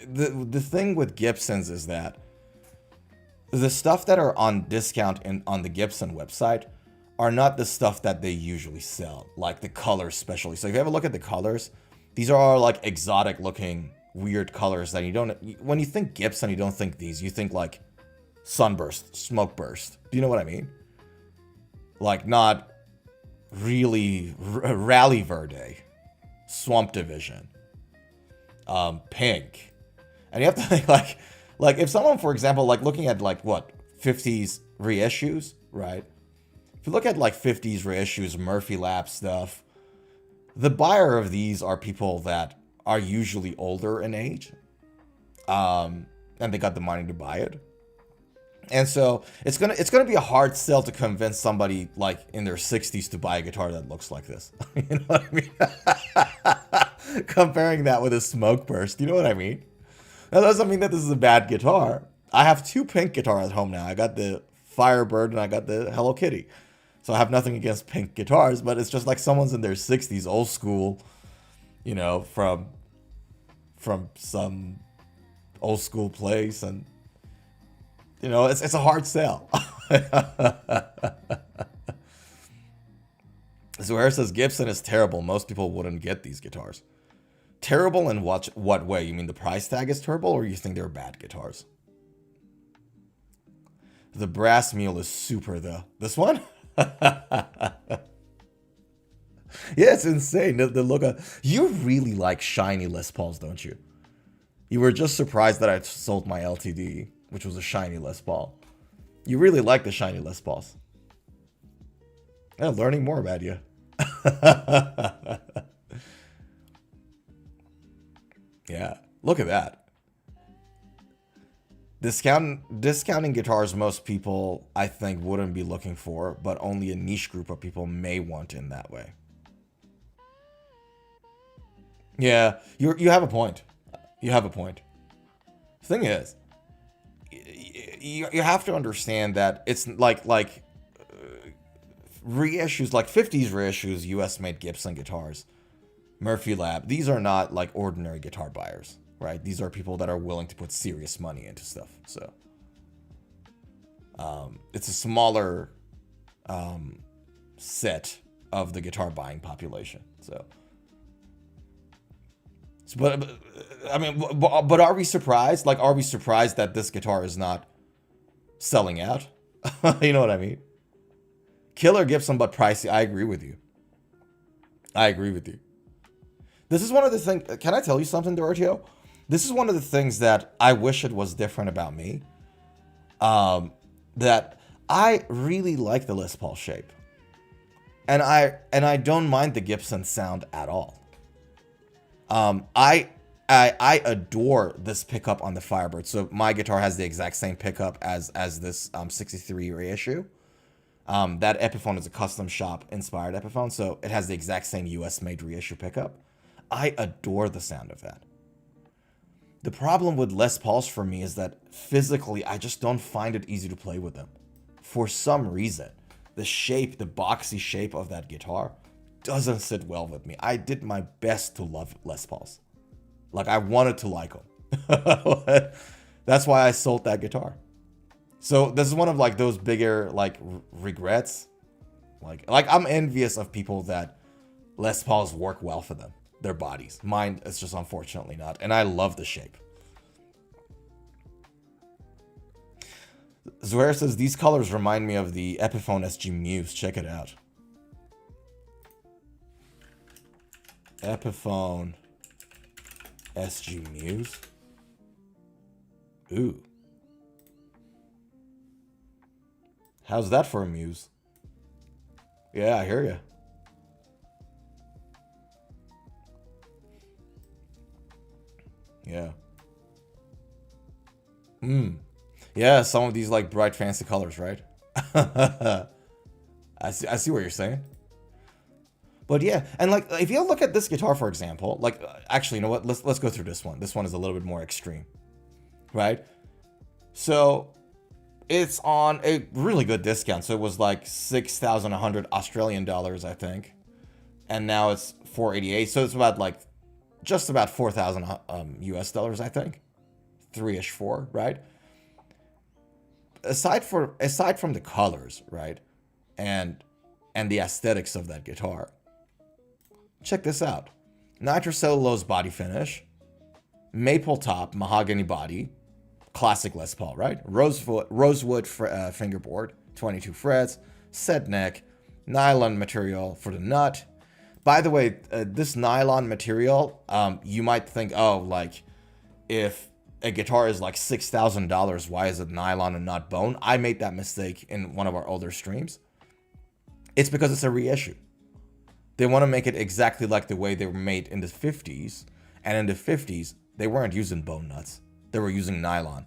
B: The thing with Gibsons is that the stuff that are on discount on the Gibson website are not the stuff that they usually sell, like the colors especially. So if you have a look at the colors, these are like exotic looking weird colors that you don't, when you think Gibson, you don't think these, you think like Sunburst, Smoke Burst. Do you know what I mean? Like not really Rally Verde, Swamp Division, Pink. And you have to think like if someone, for example, like looking at like what 50s reissues, right? If you look at like 50s reissues, Murphy Lab stuff, the buyer of these are people that are usually older in age, and they got the money to buy it. And so it's gonna be a hard sell to convince somebody like in their 60s to buy a guitar that looks like this. You know what I mean? Comparing that with a Smoke Burst, you know what I mean? That doesn't mean that this is a bad guitar. I have two Pink guitars at home now. I got the Firebird and I got the Hello Kitty. So I have nothing against pink guitars, but it's just like someone's in their 60s, old school, you know, from some old school place, and you know, it's a hard sell. Zuhair says Gibson is terrible. Most people wouldn't get these guitars. Terrible in what way? You mean the price tag is terrible, or you think they're bad guitars? The brass mule is super though. This one? Yeah, it's insane. The look of, you really like shiny Les Pauls, don't you? You were just surprised that I sold my LTD, which was a shiny Les Paul. You really like the shiny Les Pauls. Yeah, learning more about you. Yeah, look at that. Discounting guitars most people, I think, wouldn't be looking for, but only a niche group of people may want in that way. Yeah, you have a point. You have a point. The thing is, you have to understand that it's like reissues, like 50s reissues, US made Gibson guitars, Murphy Lab. These are not like ordinary guitar buyers, right? These are people that are willing to put serious money into stuff. So it's a smaller set of the guitar buying population. So, but I mean, but are we surprised? Like, are we surprised that this guitar is not selling out? You know what I mean? Killer Gibson, but pricey. I agree with you. I agree with you. This is one of the things. Can I tell you something, Doroteo? This is one of the things that I wish it was different about me. That I really like the Les Paul shape, and I don't mind the Gibson sound at all. I adore this pickup on the Firebird. So my guitar has the exact same pickup as this 63 reissue. That Epiphone is a custom shop inspired Epiphone, so it has the exact same US made reissue pickup. I adore the sound of that. The problem with Les Pauls for me is that physically I just don't find it easy to play with them. For some reason, the shape, the boxy shape of that guitar doesn't sit well with me. I did my best to love Les Pauls. Like, I wanted to like them. That's why I sold that guitar. So this is one of like those bigger like regrets. Like I'm envious of people that Les Pauls work well for them, their bodies. Mine is just unfortunately not. And I love the shape. Zuhair says these colors remind me of the Epiphone SG Muse. Check it out. Epiphone SG Muse. Ooh. How's that for a Muse? Yeah, I hear you. Yeah. Yeah, some of these like bright fancy colors, right? I see what you're saying. But yeah, and like if you look at this guitar, for example, like actually, you know what? Let's go through this one. This one is a little bit more extreme, right? So it's on a really good discount. So it was like 6,100 Australian dollars, I think, and now it's 488. So it's about like just about 4,000 US dollars, I think, 3-ish, 4, right? Aside from the colors, right, and the aesthetics of that guitar. Check this out. Nitrocellulose body finish, maple top, mahogany body, classic Les Paul, right? Rosewood fingerboard, 22 frets, set neck, nylon material for the nut. By the way, this nylon material, you might think, oh, like if a guitar is like $6,000, why is it nylon and not bone? I made that mistake in one of our older streams. It's because it's a reissue. They want to make it exactly like the way they were made in the 50s. And in the 50s, they weren't using bone nuts. They were using nylon.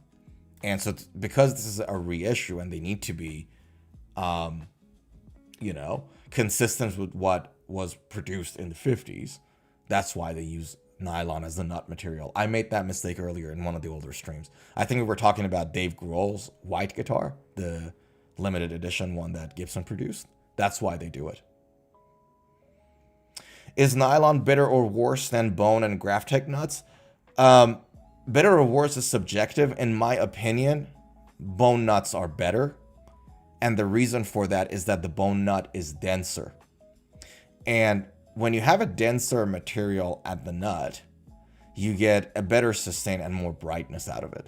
B: And so because this is a reissue and they need to be, consistent with what was produced in the 50s, that's why they use nylon as the nut material. I made that mistake earlier in one of the older streams. I think we were talking about Dave Grohl's white guitar, the limited edition one that Gibson produced. That's why they do it. Is nylon better or worse than bone and Graphtec nuts? Better or worse is subjective. In my opinion, bone nuts are better. And the reason for that is that the bone nut is denser. And when you have a denser material at the nut, you get a better sustain and more brightness out of it.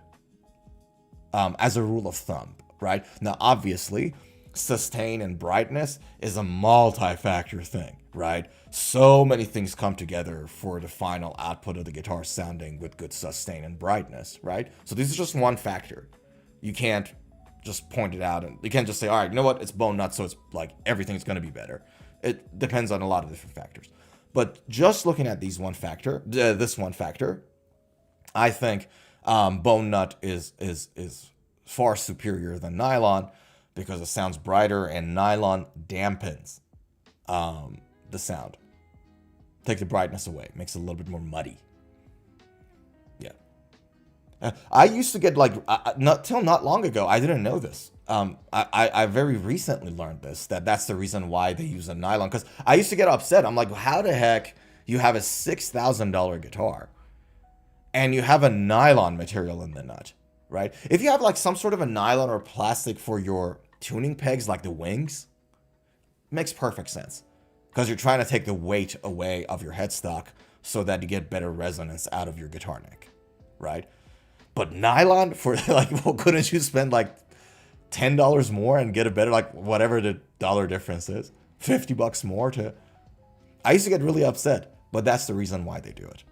B: As a rule of thumb, right? Now, obviously, sustain and brightness is a multi-factor thing, right? So many things come together for the final output of the guitar sounding with good sustain and brightness, right? So this is just one factor. You can't just point it out, and you can't just say, all right, you know what, it's bone nut, so it's like everything's going to be better. It depends on a lot of different factors. But just looking at this one factor, I think bone nut is far superior than nylon because it sounds brighter, and nylon dampens the sound. Take the brightness away, makes it a little bit more muddy. Yeah. I used to get like, not long ago, I didn't know this. I very recently learned this, that's the reason why they use a nylon. Because I used to get upset. I'm like, how the heck you have a $6,000 guitar and you have a nylon material in the nut, right? If you have like some sort of a nylon or plastic for your tuning pegs, like the wings, makes perfect sense. Because you're trying to take the weight away of your headstock so that you get better resonance out of your guitar neck, right? But nylon, for like, well, couldn't you spend like $10 more and get a better, like whatever the dollar difference is, $50 more to... I used to get really upset, but that's the reason why they do it.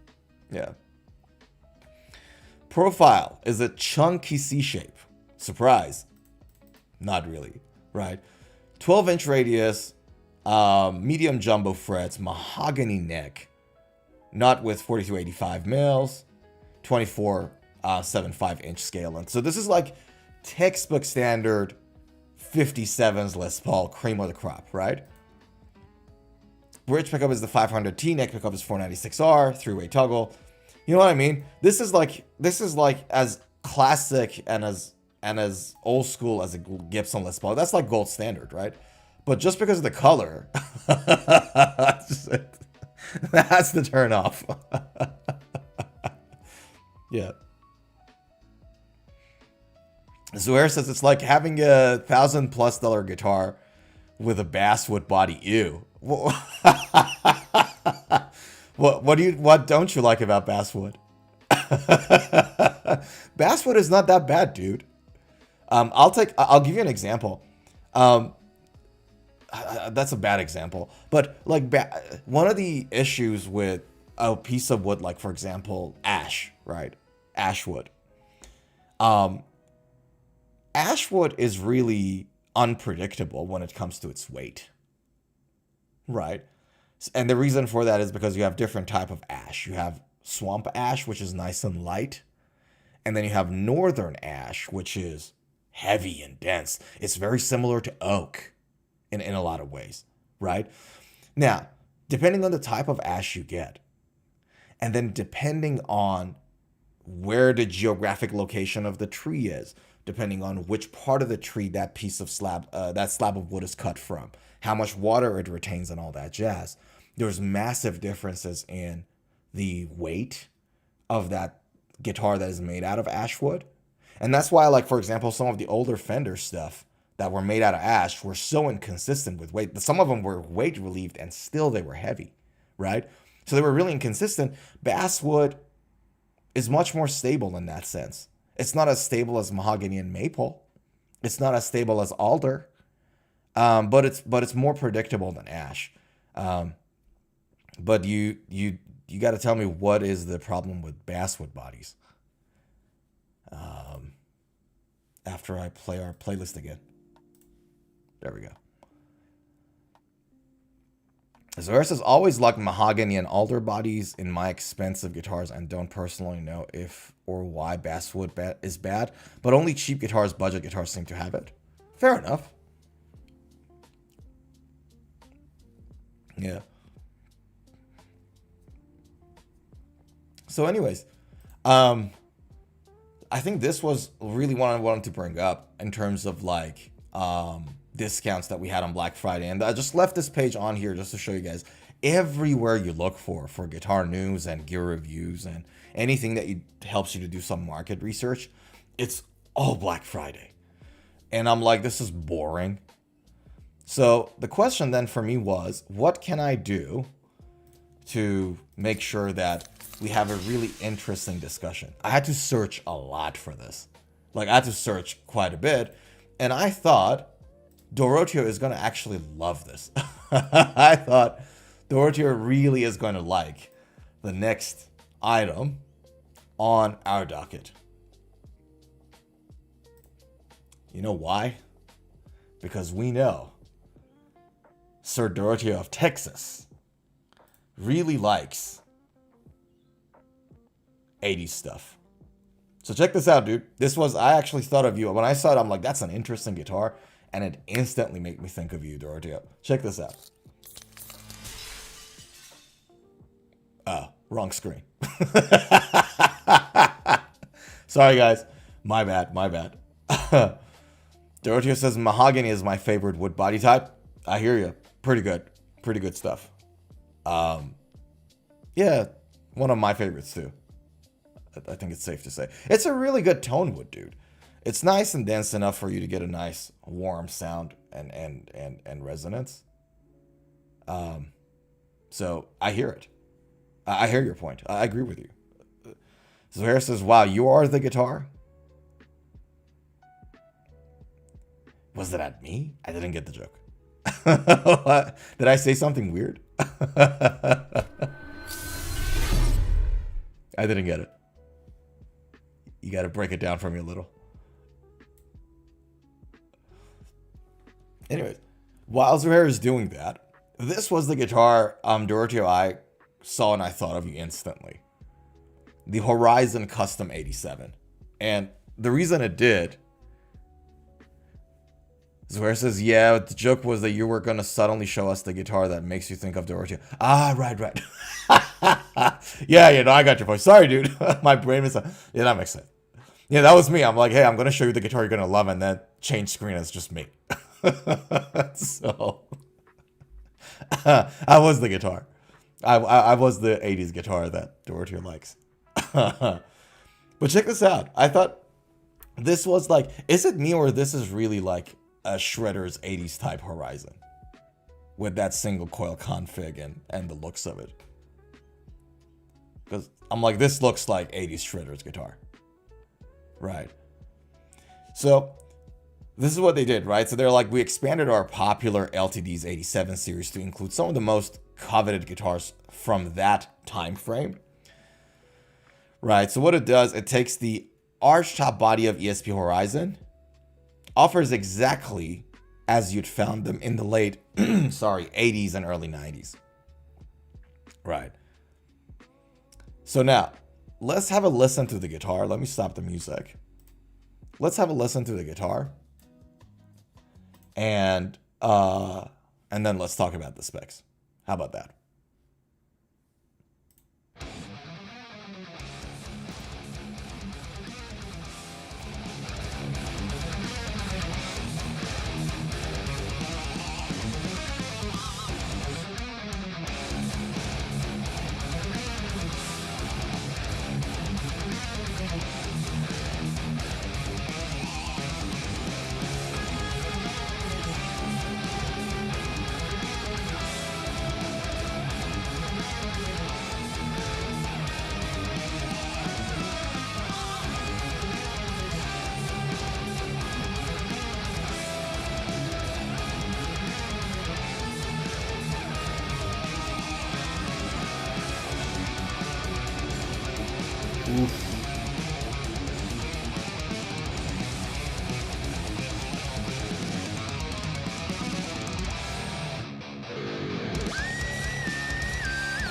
B: Yeah. Profile is a chunky C shape. Surprise. Not really, right? 12-inch radius, medium jumbo frets, mahogany neck, not with 4285 mils, 24.75-inch scale length. So this is like textbook standard 57s Les Paul, cream of the crop, right? Bridge pickup is the 500T, neck pickup is 496R, three-way toggle. You know what I mean? This is like as classic and as old school as a Gibson Les Paul. That's like gold standard, right? But just because of the color, that's the turn off. Yeah. Zuhair says it's like having a $1,000+ guitar with a basswood body. Ew. What don't you like about basswood? Basswood is not that bad, dude. I'll give you an example. That's a bad example, but like one of the issues with a piece of wood, like for example, ash, right? Ashwood. Ashwood is really unpredictable when it comes to its weight, right? And the reason for that is because you have different type of ash. You have swamp ash, which is nice and light, and then you have northern ash, which is heavy and dense. It's very similar to oak in a lot of ways, right? Now, depending on the type of ash you get, and then depending on where the geographic location of the tree is, depending on which part of the tree that slab of wood is cut from, how much water it retains and all that jazz, there's massive differences in the weight of that guitar that is made out of ashwood. And that's why, like, for example, some of the older Fender stuff that were made out of ash were so inconsistent with weight. Some of them were weight relieved and still they were heavy, right? So they were really inconsistent. Basswood is much more stable in that sense. It's not as stable as mahogany and maple. It's not as stable as alder, but it's more predictable than ash. But you got to tell me, what is the problem with basswood bodies? After I play our playlist again. There we go. Zoris says, always like mahogany and alder bodies in my expensive guitars and don't personally know if or why basswood is bad, but only cheap guitars, budget guitars seem to have it. Fair enough. Yeah. So anyways, I think this was really what I wanted to bring up in terms of like discounts that we had on Black Friday. And I just left this page on here just to show you guys everywhere you look for guitar news and gear reviews and anything that helps you to do some market research. It's all Black Friday. And I'm like, this is boring. So the question then for me was, what can I do to make sure that we have a really interesting discussion? I had to search a lot for this. Like, I had to search quite a bit. And I thought Doroteo is going to actually love this. I thought Doroteo really is going to like the next item on our docket. You know why? Because we know Sir Doroteo of Texas really likes 80s stuff. So check this out, dude. I actually thought of you. When I saw it, I'm like, that's an interesting guitar. And it instantly made me think of you, Doroteo. Check this out. Wrong screen. Sorry, guys. My bad. Doroteo says, mahogany is my favorite wood body type. I hear you. Pretty good stuff. Yeah, one of my favorites too. I think it's safe to say. It's a really good tone wood, dude. It's nice and dense enough for you to get a nice warm sound and resonance. So I hear it. I hear your point. I agree with you. Zohair says, wow, you are the guitar? Was it at me? I didn't get the joke. Did I say something weird? I didn't get it. You got to break it down for me a little. Anyways, while Zohair is doing that, this was the guitar Doroteo I saw and I thought of you instantly. The Horizon Custom 87. And the reason it did, Zohair says, yeah, the joke was that you were going to suddenly show us the guitar that makes you think of Doroteo. Ah, right. Yeah, I got your point. Sorry, dude. My brain is... Yeah, that makes sense. Yeah, that was me. I'm like, hey, I'm going to show you the guitar you're going to love, and then change screen. It's just me. So... I was the guitar. I was the 80s guitar that Doroteo likes. But check this out. I thought this was like... Is it me or this is really like a Shredder's 80s type Horizon? With that single coil config and the looks of it. Because I'm like, this looks like 80s Shredder's guitar. Right. So, this is what they did, right? So they're like, we expanded our popular LTD's 87 series to include some of the most coveted guitars from that time frame. Right, so what it does, it takes the archtop body of ESP Horizon, offers exactly as you'd found them in the late, 80s and early 90s. Right. So now, let's have a listen to the guitar. Let me stop the music. Let's have a listen to the guitar. And then let's talk about the specs. How about that?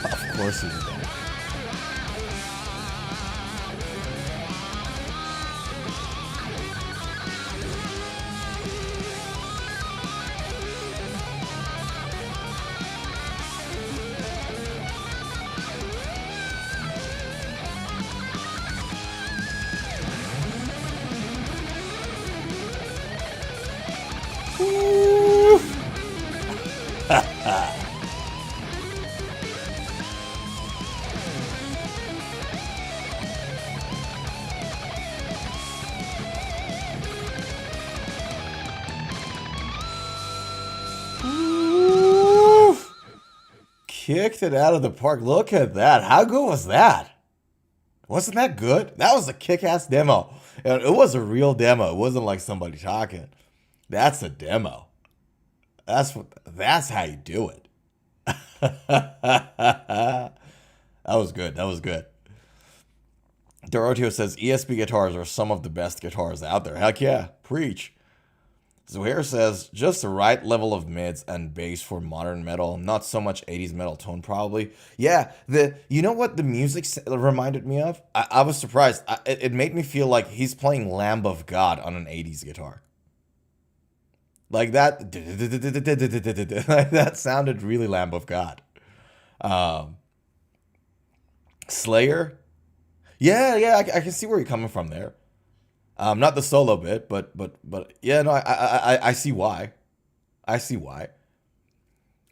B: Of course he's there. Ooh. kicked it out of the park. Look at that. How good was that? Wasn't that good? That was a kick-ass demo. And it was a real demo. It wasn't like somebody talking. That's a demo. That's how you do it. That was good. That was good. Doroteo says ESP guitars are some of the best guitars out there. Heck yeah. Preach. Zuhair says just the right level of mids and bass for modern metal, not so much 80s metal tone probably. Yeah, you know what the music reminded me of? I was surprised. It made me feel like he's playing Lamb of God on an 80s guitar. Like that, that sounded really Lamb of God. Slayer? Yeah, I can see where you're coming from there. Not the solo bit, but yeah, no, I see why. I see why.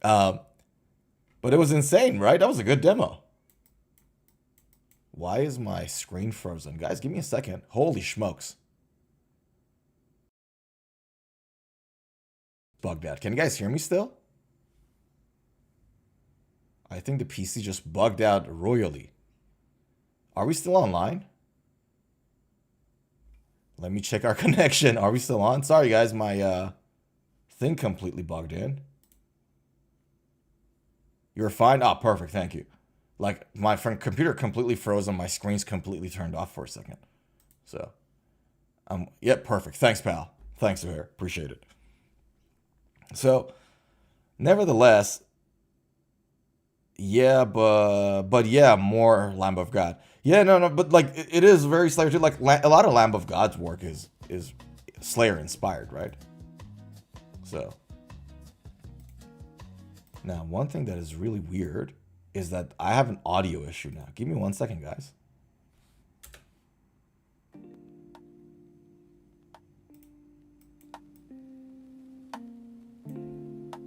B: But it was insane, right? That was a good demo. Why is my screen frozen? Guys, give me a second. Holy smokes. Bugged out. Can you guys hear me still? I think the PC just bugged out royally. Are we still online? Let me check our connection. Are we still on? Sorry, guys. My thing completely bugged in. You're fine? Oh, perfect. Thank you. Like, my computer completely froze and my screen's completely turned off for a second. So, yeah, perfect. Thanks, pal. Thanks, Zuhair. Appreciate it. So, nevertheless, yeah, but yeah, more Lamb of God. Yeah, no, but like it is very Slayer too. Like a lot of Lamb of God's work is Slayer inspired, right? So now one thing that is really weird is that I have an audio issue now. Give me 1 second, guys.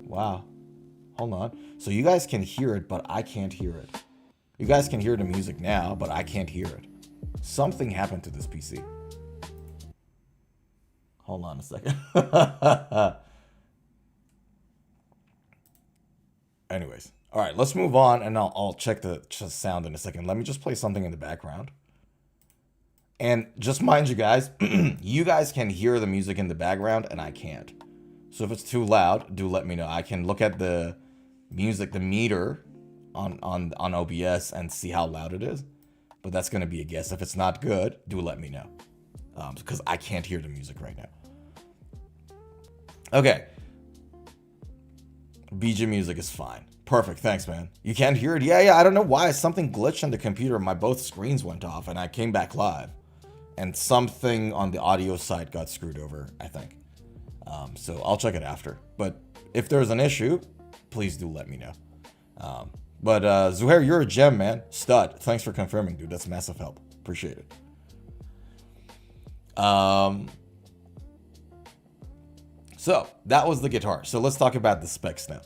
B: Wow. Hold on. So you guys can hear it, but I can't hear it. You guys can hear the music now, but I can't hear it. Something happened to this PC. Hold on a second. Anyways. All right, let's move on, and I'll check the sound in a second. Let me just play something in the background. And just mind you guys, you guys can hear the music in the background, and I can't. So if it's too loud, do let me know. I can look at the music, the meter on OBS and see how loud it is. But that's going to be a guess. If it's not good, do let me know. Because I can't hear the music right now. Okay. BG music is fine. Perfect. Thanks, man. You can't hear it? Yeah. I don't know why. Something glitched on the computer. Both screens went off and I came back live. And something on the audio side got screwed over, I think. So I'll check it after. But if there's an issue, please do let me know. But Zuhair, you're a gem, man. Stud. Thanks for confirming, dude. That's massive help. Appreciate it. So that was the guitar. So let's talk about the specs now.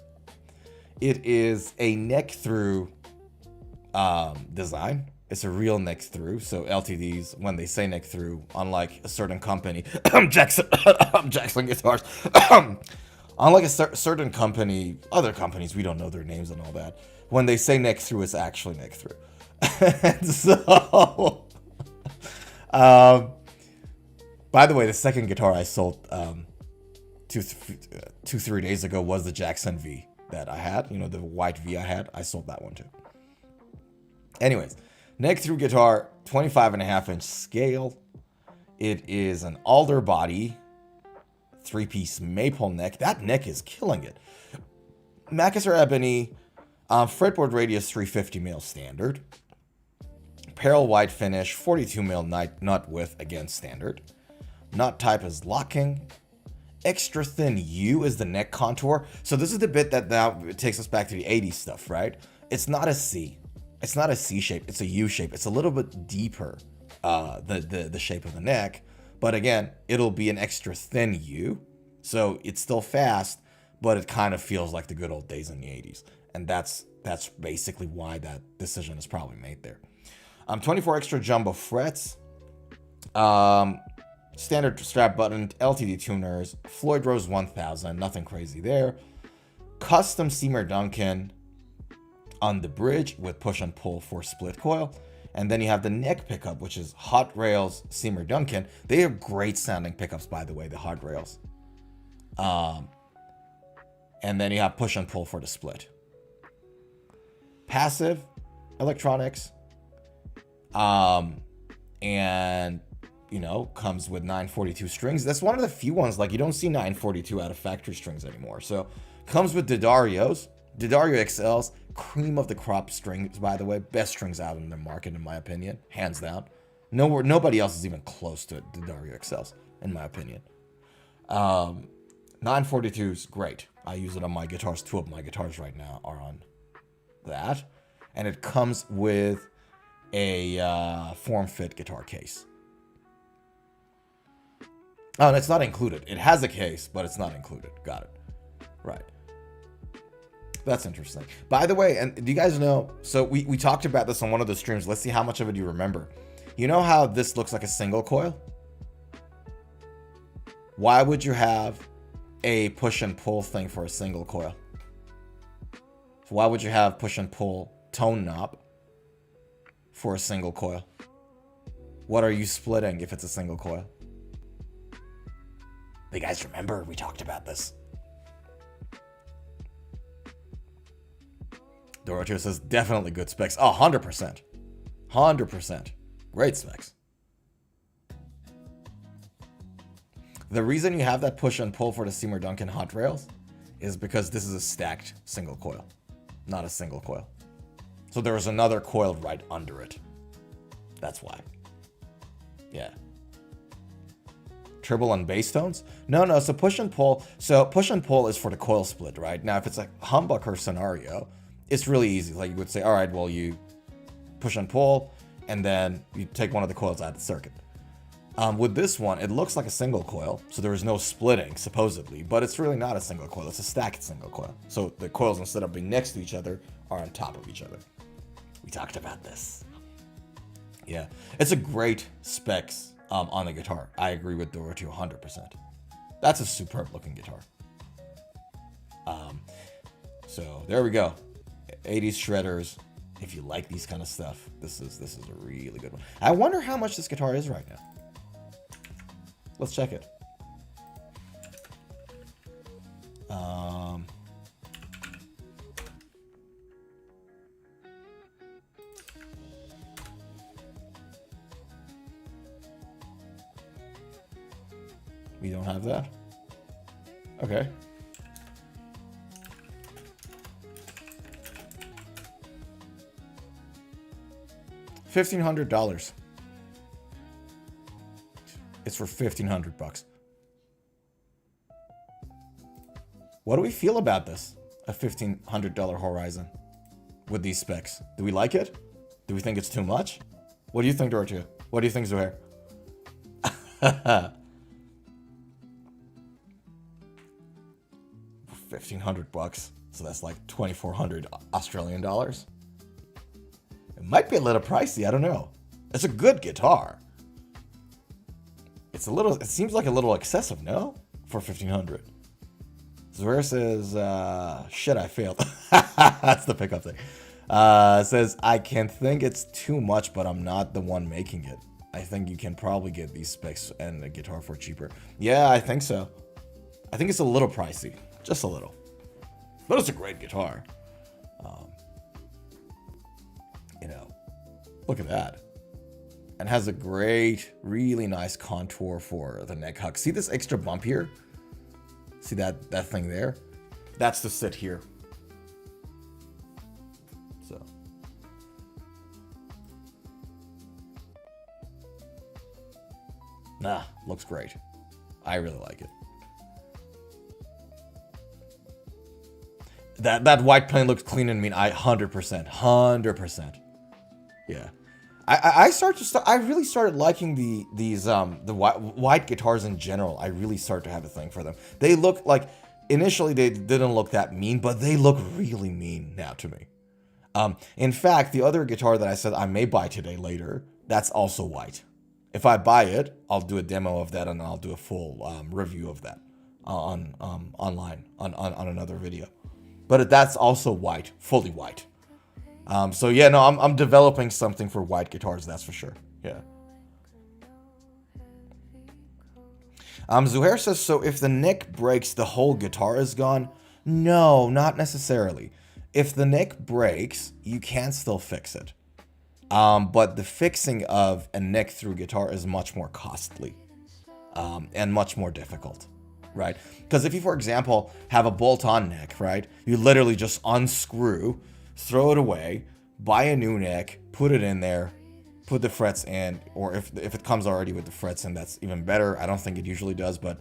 B: It is a neck through design. It's a real neck through. So LTDs, when they say neck through, unlike a certain company, Jackson Guitars, unlike a certain company, other companies, we don't know their names and all that. When they say neck through, it's actually neck through. And so, by the way, the second guitar I sold 2-3 days ago was the Jackson V that I had. You know, the white V I had. I sold that one too. Anyways, neck through guitar, 25.5-inch scale. It is an alder body, 3-piece maple neck. That neck is killing it. Macassar ebony, fretboard radius 350 mil standard. Pearl white finish, 42 mil nut width, again standard. Nut type is locking. Extra thin U is the neck contour. So this is the bit that now takes us back to the 80s stuff, right? It's not a C. It's not a C shape. It's a U shape. It's a little bit deeper, the shape of the neck. But again, it'll be an extra thin U. So it's still fast, but it kind of feels like the good old days in the 80s. And that's basically why that decision is probably made there. 24 extra jumbo frets. Standard strap button, LTD tuners, Floyd Rose 1000, nothing crazy there. Custom Seymour Duncan on the bridge with push and pull for split coil. And then you have the neck pickup, which is Hot Rails Seymour Duncan. They are great sounding pickups, by the way, the Hot Rails. And then you have push and pull for the split. Passive electronics. And, you know, comes with 942 strings. That's one of the few ones, like, you don't see 942 out of factory strings anymore. So, comes with D'Addarios. D'Addario XLs, cream of the crop strings, by the way. Best strings out in the market, in my opinion. Hands down. Nobody else is even close to D'Addario XLs, in my opinion. 942 is great. I use it on my guitars. 2 of my guitars right now are on that. And it comes with a form-fit guitar case. Oh, and it's not included. It has a case, but it's not included. Got it. Right. That's interesting. By the way, and do you guys know, so we talked about this on one of the streams. Let's see how much of it you remember. You know how this looks like a single coil? Why would you have a push and pull thing for a single coil? Why would you have push and pull tone knob for a single coil? What are you splitting if it's a single coil? You guys remember we talked about this. Doroteo says definitely good specs. Oh, 100%. 100%. Great specs. The reason you have that push and pull for the Seymour Duncan Hot Rails is because this is a stacked single coil, not a single coil. So there is another coil right under it. That's why. Yeah. Treble and bass tones? No, so push and pull. So push and pull is for the coil split, right? Now, if it's a humbucker scenario, it's really easy. Like you would say, all right, well, you push and pull, and then you take one of the coils out of the circuit. With this one, it looks like a single coil, so there is no splitting, supposedly, but it's really not a single coil. It's a stacked single coil. So the coils, instead of being next to each other, are on top of each other. We talked about this. Yeah, it's a great specs on the guitar. I agree with Dorothy 100%. That's a superb looking guitar. So there we go. 80s shredders. If you like these kind of stuff, this is a really good one. I wonder how much this guitar is right now. Let's check it. We don't have that? Okay. $1,500. It's for $1,500. What do we feel about this? A $1,500 Horizon with these specs. Do we like it? Do we think it's too much? What do you think, Dorothy? What do you think, Zuhair? $1,500. So that's like 2,400 Australian dollars. It might be a little pricey. I don't know. It's a good guitar. It's a little. It seems like a little excessive, no? For $1,500. Zuhair says, "Shit, I failed." That's the pickup thing. Says, "I can think it's too much, but I'm not the one making it. I think you can probably get these specs and a guitar for cheaper." Yeah, I think so. I think it's a little pricey, just a little, but it's a great guitar. You know, look at that. And has a great, really nice contour for the neck hug. See this extra bump here? See that thing there? That's to sit here. So. Nah, looks great. I really like it. That white plane looks clean and mean. 100%. Yeah. I really started liking the white guitars in general. I really started to have a thing for them. They look like, initially they didn't look that mean, but they look really mean now to me. In fact, the other guitar that I said I may buy today later, that's also white. If I buy it, I'll do a demo of that and I'll do a full review of that online on another video. But that's also white, fully white. So yeah, no, I'm developing something for wide guitars, that's for sure. Yeah. Zuhair says, so if the neck breaks, the whole guitar is gone? No, not necessarily. If the neck breaks, you can still fix it. But the fixing of a neck through guitar is much more costly, and much more difficult, right? Because if you, for example, have a bolt-on neck, right, you literally just unscrew, throw it away, buy a new neck, put it in there, put the frets in, or if it comes already with the frets in, that's even better. I don't think it usually does, but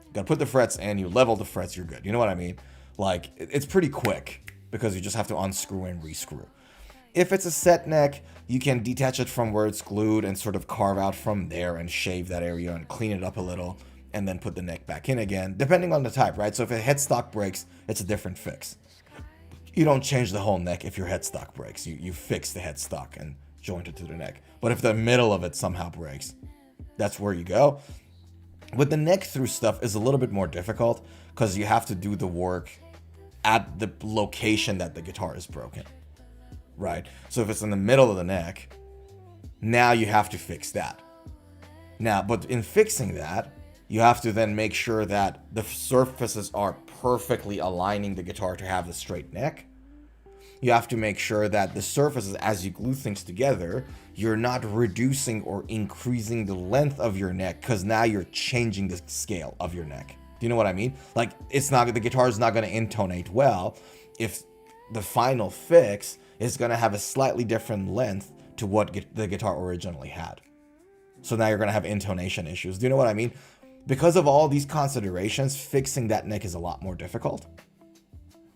B: you gotta put the frets in, you level the frets, you're good. You know what I mean? Like, it's pretty quick because you just have to unscrew and rescrew. If it's a set neck, you can detach it from where it's glued and sort of carve out from there and shave that area and clean it up a little and then put the neck back in again, depending on the type, right? So if a headstock breaks, it's a different fix. You don't change the whole neck if your headstock breaks. You fix the headstock and joint it to the neck. But if the middle of it somehow breaks, that's where you go. With the neck through stuff is a little bit more difficult because you have to do the work at the location that the guitar is broken, right? So if it's in the middle of the neck, now you have to fix that. Now, but in fixing that, you have to then make sure that the surfaces are perfectly aligning the guitar to have the straight neck. You have to make sure that the surfaces, as you glue things together, you're not reducing or increasing the length of your neck, because now you're changing the scale of your neck. Do you know what I mean? Like, the guitar is not going to intonate well if the final fix is going to have a slightly different length to what the guitar originally had. So now you're going to have intonation issues. Do you know what I mean? Because of all these considerations, fixing that neck is a lot more difficult.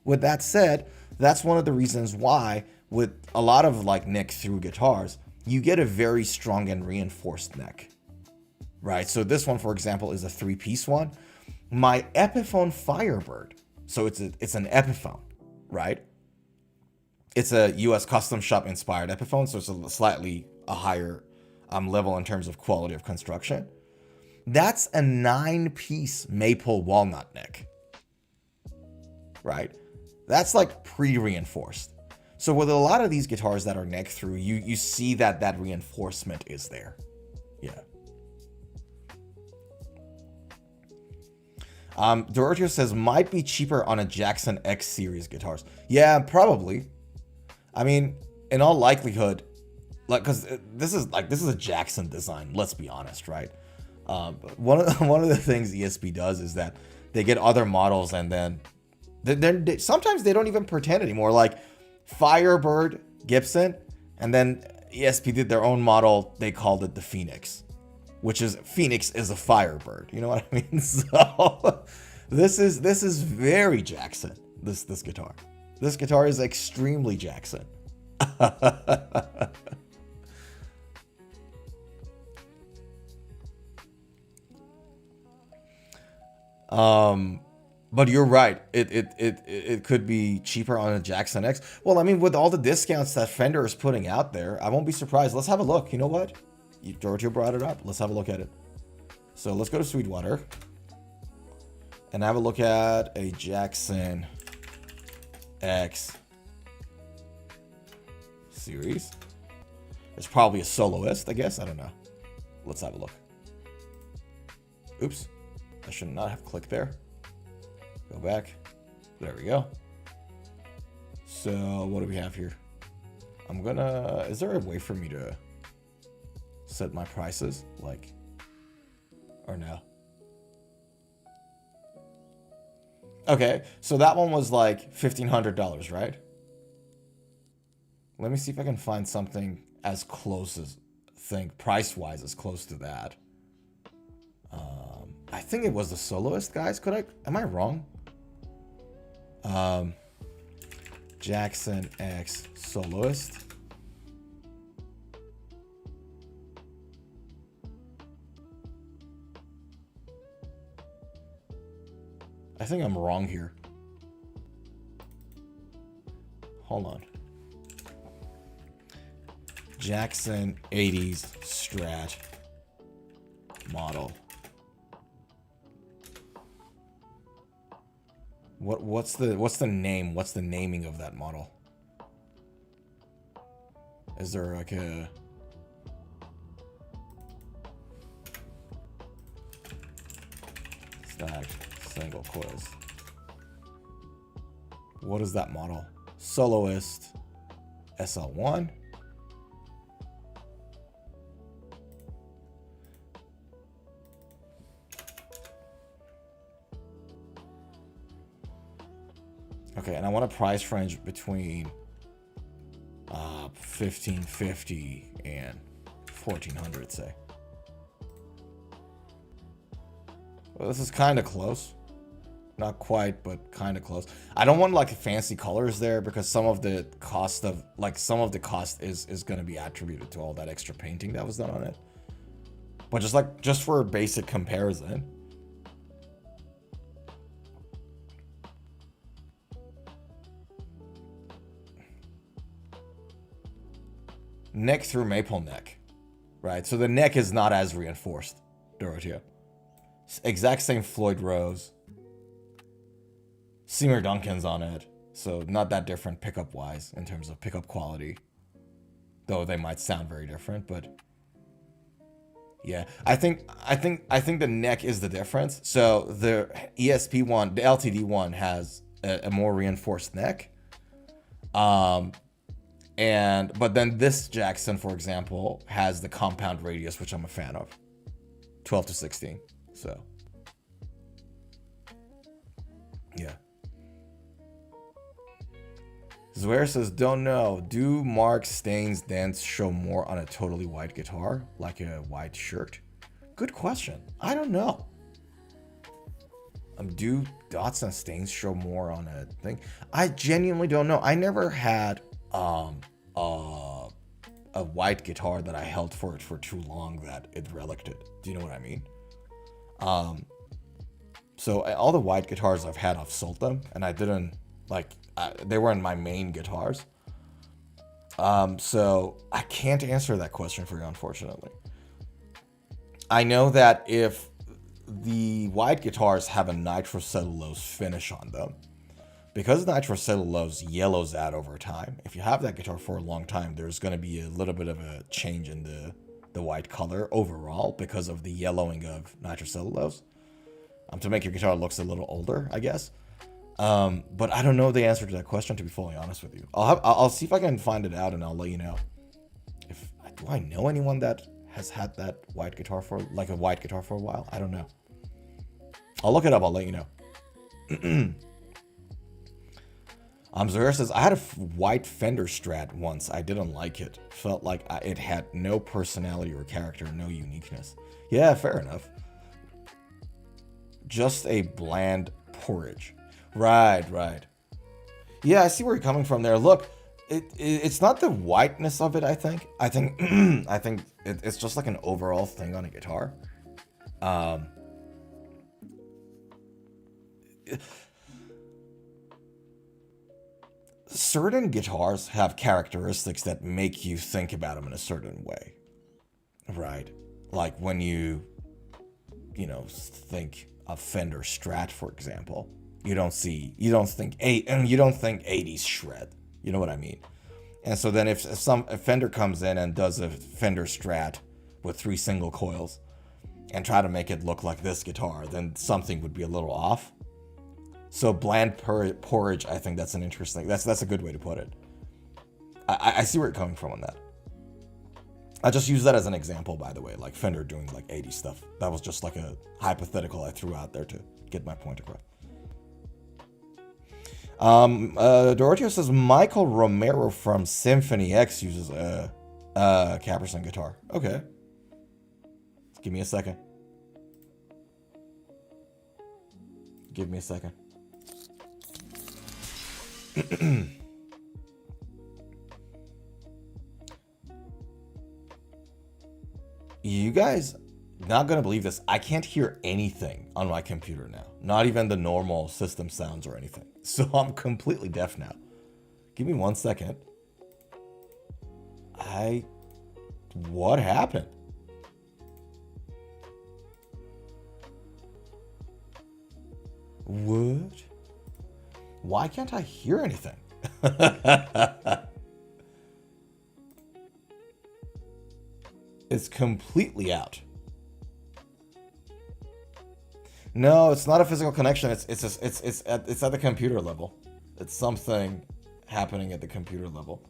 B: With that said, that's one of the reasons why with a lot of like neck through guitars, you get a very strong and reinforced neck, right? So this one, for example, is a 3-piece one. My Epiphone Firebird, so it's an Epiphone, right? It's a US custom shop inspired Epiphone, so it's a slightly higher level in terms of quality of construction. That's a 9-piece maple walnut neck, right? That's like pre-reinforced. So with a lot of these guitars that are neck through, you see that reinforcement is there. Yeah. Doroteo says, might be cheaper on a Jackson X series guitars. Yeah, probably. I mean, in all likelihood, like, because this is a Jackson design, let's be honest, right? One of the things ESP does is that they get other models and then sometimes they don't even pretend anymore. Like Firebird Gibson, and then ESP did their own model. They called it the Phoenix, which is Phoenix is a Firebird. You know what I mean? So this is very Jackson. This guitar. This guitar is extremely Jackson. But you're right. It could be cheaper on a Jackson X. Well, I mean, with all the discounts that Fender is putting out there, I won't be surprised. Let's have a look. You know what? Giorgio brought it up. Let's have a look at it. So let's go to Sweetwater and have a look at a Jackson X series. It's probably a soloist, I guess. I don't know. Let's have a look. Oops. I should not have clicked there. Go back. There we go. So what do we have here? Is there a way for me to set my prices? Like, or no? Okay, so that one was like $1,500, right? Let me see if I can find something as close as, price-wise, as close to that. I think it was the soloist, guys. Am I wrong? Jackson X soloist. I think I'm wrong here. Hold on. Jackson 80s Strat model. What's the name? What's the naming of that model? Is there like a... stacked single coils? What is that model? Soloist SL1. Okay, and I want a price range between 1550 and 1400, say. Well, this is kind of close. Not quite, but kind of close. I don't want like fancy colors there because some of the cost is going to be attributed to all that extra painting that was done on it. But just for a basic comparison. Neck through maple neck, right? So the neck is not as reinforced, Dorothea. Exact same Floyd Rose. Seymour Duncan's on it, so not that different pickup wise in terms of pickup quality. Though they might sound very different, but yeah, I think the neck is the difference. So the ESP one, the LTD one has a more reinforced neck. But then this Jackson, for example, has the compound radius, which I'm a fan of, 12 to 16. So yeah. Zwer says, don't know. Do Mark Stain's dents show more on a totally white guitar, like a white shirt? Good question. I don't know. Do dots and stains show more on a thing? I genuinely don't know. I never had a white guitar that I held for it for too long that it relicted. Do you know what I mean? So all the white guitars I've had, I've sold them, and I didn't like. They weren't my main guitars. So I can't answer that question for you, unfortunately. I know that if the white guitars have a nitrocellulose finish on them, because nitrocellulose yellows out over time, if you have that guitar for a long time, there's going to be a little bit of a change in the white color overall because of the yellowing of nitrocellulose. To make your guitar looks a little older, I guess. But I don't know the answer to that question, to be fully honest with you. I'll see if I can find it out and I'll let you know. Do I know anyone that has had that white guitar for a white guitar for a while? I don't know. I'll look it up. I'll let you know. Zahir says, I had a white Fender Strat once. I didn't like it. Felt like it had no personality or character, no uniqueness. Yeah, fair enough. Just a bland porridge. Right. Yeah, I see where you're coming from there. Look, it's not the whiteness of it, I think. I think it's just like an overall thing on a guitar. Certain guitars have characteristics that make you think about them in a certain way. Right? Like when you think of Fender Strat, for example. You don't think 80s shred. You know what I mean? And so then if a Fender comes in and does a Fender Strat with 3 single coils and try to make it look like this guitar, then something would be a little off. So bland porridge, I think that's an interesting, that's a good way to put it. I see where you're coming from on that. I just use that as an example, by the way, like Fender doing like 80s stuff. That was just like a hypothetical I threw out there to get my point across. Dorothea says Michael Romero from Symphony X uses a Caperson guitar. Okay. Give me a second. You guys not gonna believe this. I can't hear anything on my computer now. Not even the normal system sounds or anything. So I'm completely deaf now. Give me 1 second. What happened? What? Why can't I hear anything? It's completely out. No, it's not a physical connection. It's at the computer level. It's something happening at the computer level.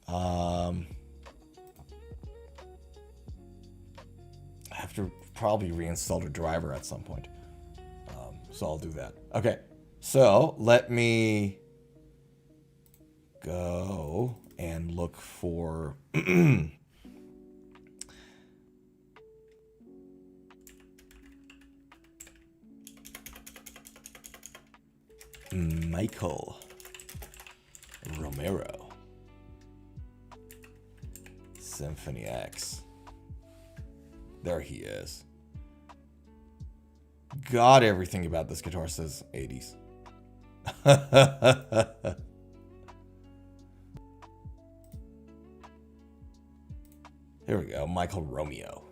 B: I have to probably reinstall the driver at some point. So I'll do that. Okay, so let me go and look for Michael Romero. Symphony X. There he is. God, everything about this guitar says 80s. Here we go, Michael Romeo.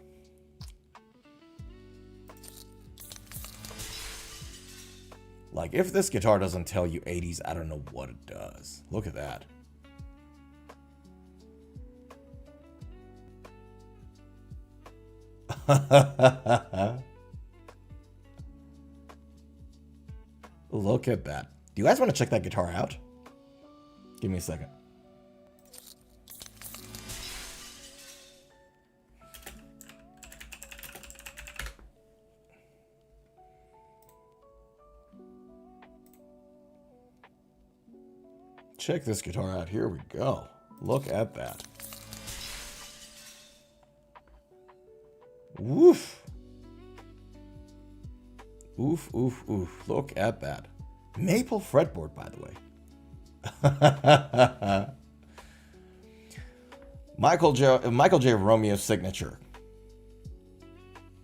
B: Like, if this guitar doesn't tell you 80s, I don't know what it does. Look at that. Look at that. Do you guys want to check that guitar out? Give me a second. Check this guitar out. Here we go. Look at that. Woof. Oof, oof, oof. Look at that. Maple fretboard, by the way. Michael J. Romeo's signature.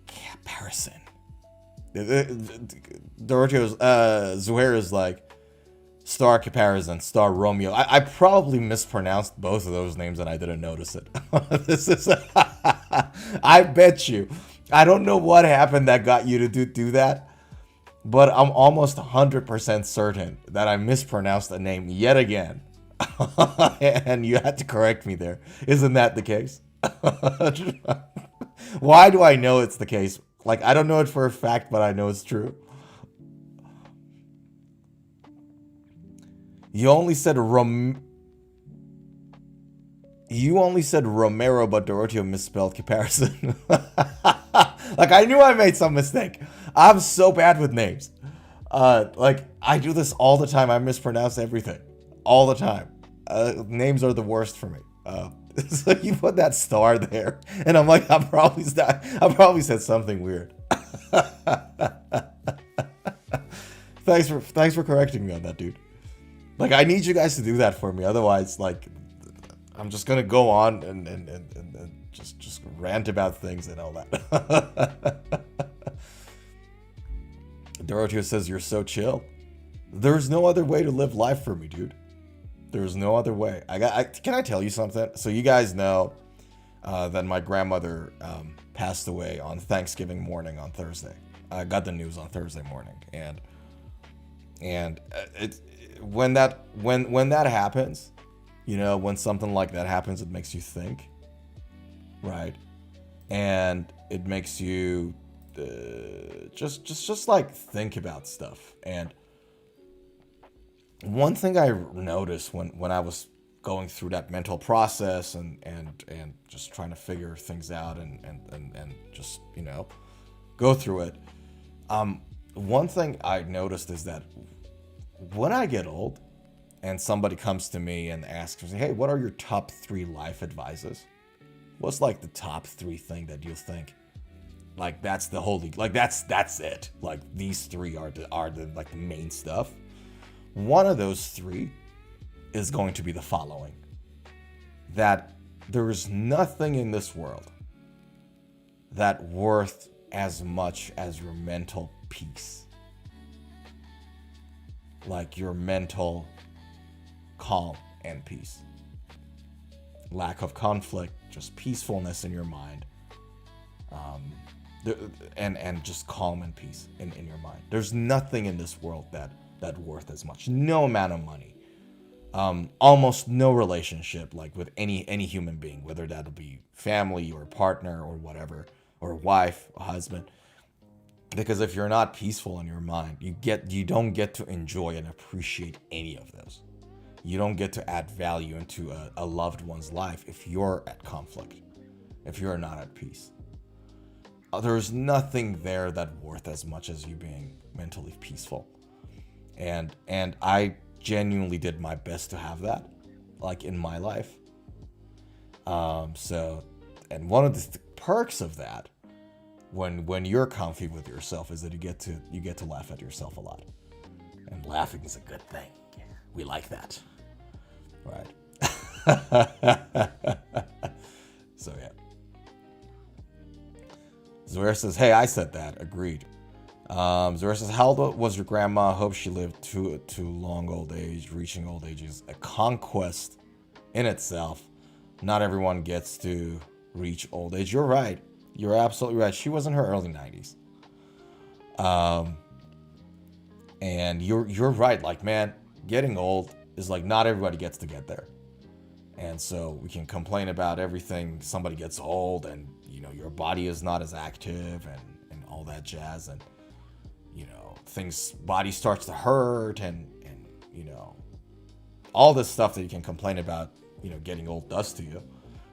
B: Comparison. Dorotio's Zuhair is like Star Comparison, Star Romeo. I probably mispronounced both of those names and I didn't notice it. This is I bet you. I don't know what happened that got you to do that, but I'm almost 100% certain that I mispronounced the name yet again. And you had to correct me there. Isn't that the case? Why do I know it's the case? Like, I don't know it for a fact, but I know it's true. You only said Romero, but Dorotio misspelled Comparison. Like, I knew I made some mistake. I'm so bad with names. Like, I do this all the time. I mispronounce everything. All the time. Names are the worst for me. So you put that star there, and I'm like, I probably said something weird. Thanks for correcting me on that, dude. Like, I need you guys to do that for me. Otherwise, like, I'm just gonna go on and just rant about things and all that. Doroteo says you're so chill. There's no other way to live life for me, dude. There's no other way. Can I tell you something? So you guys know that my grandmother passed away on Thanksgiving morning on Thursday. I got the news on Thursday morning, and when that happens, you know, when something like that happens, it makes you think, right? And it makes you just like think about stuff. And one thing I noticed when I was going through that mental process and just trying to figure things out and just, you know, go through it, one thing I noticed is that when I get old and somebody comes to me and asks me, hey, what are your top 3 life advices? What's like the top 3 thing that you'll think, like, that's the holy, like, that's it. Like, these 3 are the like the main stuff. One of those 3 is going to be the following: that there is nothing in this world that worth as much as your mental peace. Like, your mental calm and peace. Lack of conflict, just peacefulness in your mind. And just calm and peace in your mind. There's nothing in this world that worth as much. No amount of money. almost no relationship, like with any human being, whether that'll be family or partner or whatever, or wife, or husband. Because if you're not peaceful in your mind, you don't get to enjoy and appreciate any of those. You don't get to add value into a loved one's life if you're at conflict, if you're not at peace. There's nothing there that's worth as much as you being mentally peaceful. And I genuinely did my best to have that, like, in my life. And one of the perks of that, when you're comfy with yourself, is that you get to laugh at yourself a lot. And laughing is a good thing. We like that. Right. So yeah. Zoera says, hey, I said that. Agreed. Zoera says, how old was your grandma? Hope she lived to long old age. Reaching old age is a conquest in itself. Not everyone gets to reach old age. You're right. You're absolutely right. She was in her early 90s. And you're right. Like, man, getting old is like, not everybody gets to get there. And so we can complain about everything. Somebody gets old and, you know, your body is not as active and all that jazz. And, you know, body starts to hurt and, you know, all this stuff that you can complain about, you know, getting old does to you.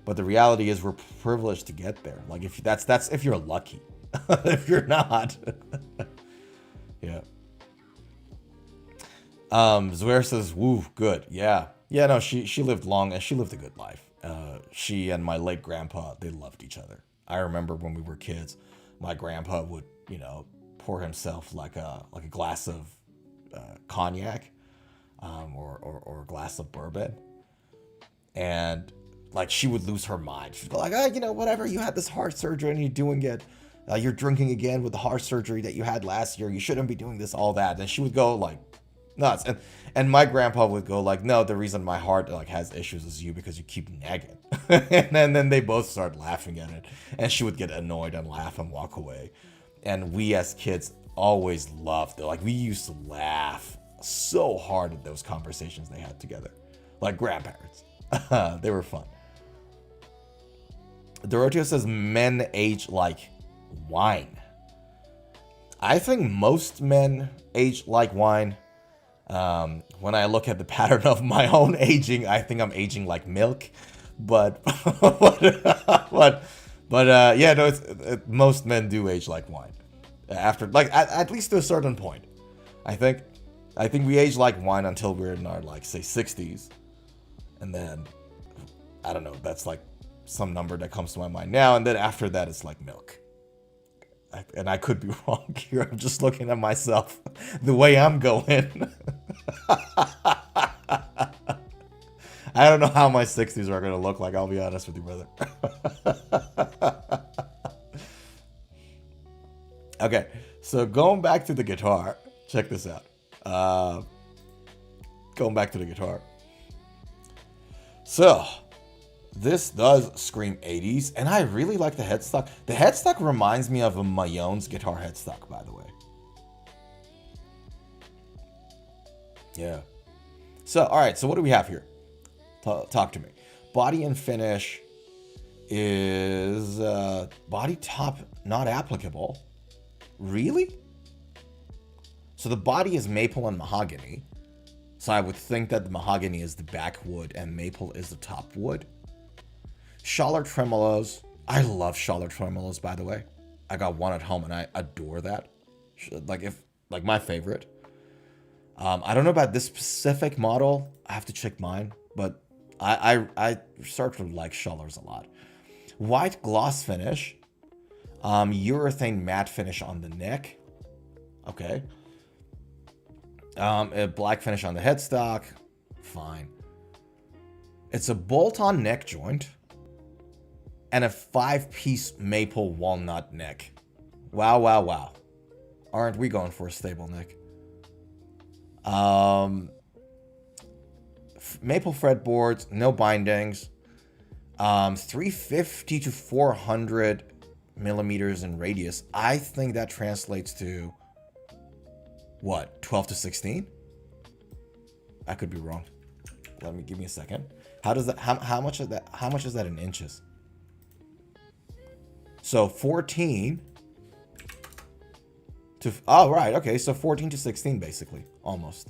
B: But the reality is we're privileged to get there. Like, if that's if you're lucky. If you're not. Yeah. Zuer says, woo, good. Yeah. Yeah, no, she lived long and she lived a good life. She and my late grandpa, they loved each other. I remember when we were kids, my grandpa would, you know, pour himself like a glass of cognac, or a glass of bourbon. And like, she would lose her mind. She'd go like, you know, whatever, you had this heart surgery and you're doing it. You're drinking again with the heart surgery that you had last year. You shouldn't be doing this, all that. And she would go like nuts. And my grandpa would go like, no, the reason my heart like has issues is you, because you keep nagging. And then they both start laughing at it. And she would get annoyed and laugh and walk away. And we as kids always loved it. Like, we used to laugh so hard at those conversations they had together. Like grandparents. They were fun. Dorothea says men age like wine. I think most men age like wine. When I look at the pattern of my own aging, I think I'm aging like milk. But yeah, no, most men do age like wine. After, like, at least to a certain point. I think we age like wine until we're in our, like, say, 60s. And then, I don't know, that's like some number that comes to my mind now. And then after that, it's like milk. And I could be wrong here. I'm just looking at myself the way I'm going. I don't know how my 60s are going to look like. I'll be honest with you, brother. Okay, so going back to the guitar. Check this out. Going back to the guitar. So, this does scream 80s, and I really like the headstock. The headstock reminds me of a Mayone's guitar headstock, by the way. Yeah. So, alright, so what do we have here? Talk to me. Body and finish is body top not applicable. Really? So the body is maple and mahogany. So I would think that the mahogany is the back wood and maple is the top wood. Schaller tremolos. I love Schaller tremolos, by the way. I got one at home and I adore that. Like my favorite. I don't know about this specific model. I have to check mine, but I start to like Schallers a lot. White gloss finish. Urethane matte finish on the neck. Okay. A black finish on the headstock. Fine. It's a bolt-on neck joint. And a 5-piece maple walnut neck. Wow, wow, wow. Aren't we going for a stable neck? Maple fretboards, no bindings. 350 to 400 millimeters in radius. I think that translates to what, 12 to 16? I could be wrong. let me give me a second. How does that? How much is that? How much is that in inches? So 14 to, oh, right, okay, so 14 to 16, basically, almost.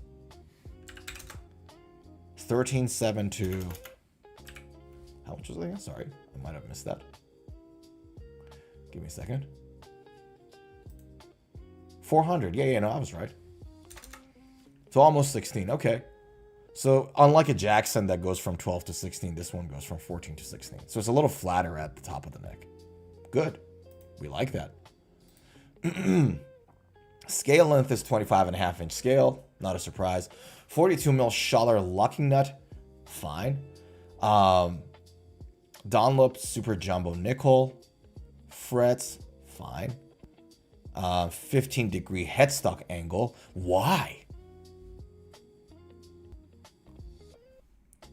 B: 13.7 to, how much was it again? Sorry, I might have missed that. Give me a second. 400, yeah, no, I was right. So almost 16, okay. So unlike a Jackson that goes from 12 to 16, this one goes from 14 to 16. So it's a little flatter at the top of the neck. Good. We like that. Scale length is 25.5-inch scale. Not a surprise. 42 mil Schaller locking nut. Fine. Dunlop Super Jumbo nickel. Frets. Fine. 15-degree headstock angle. Why?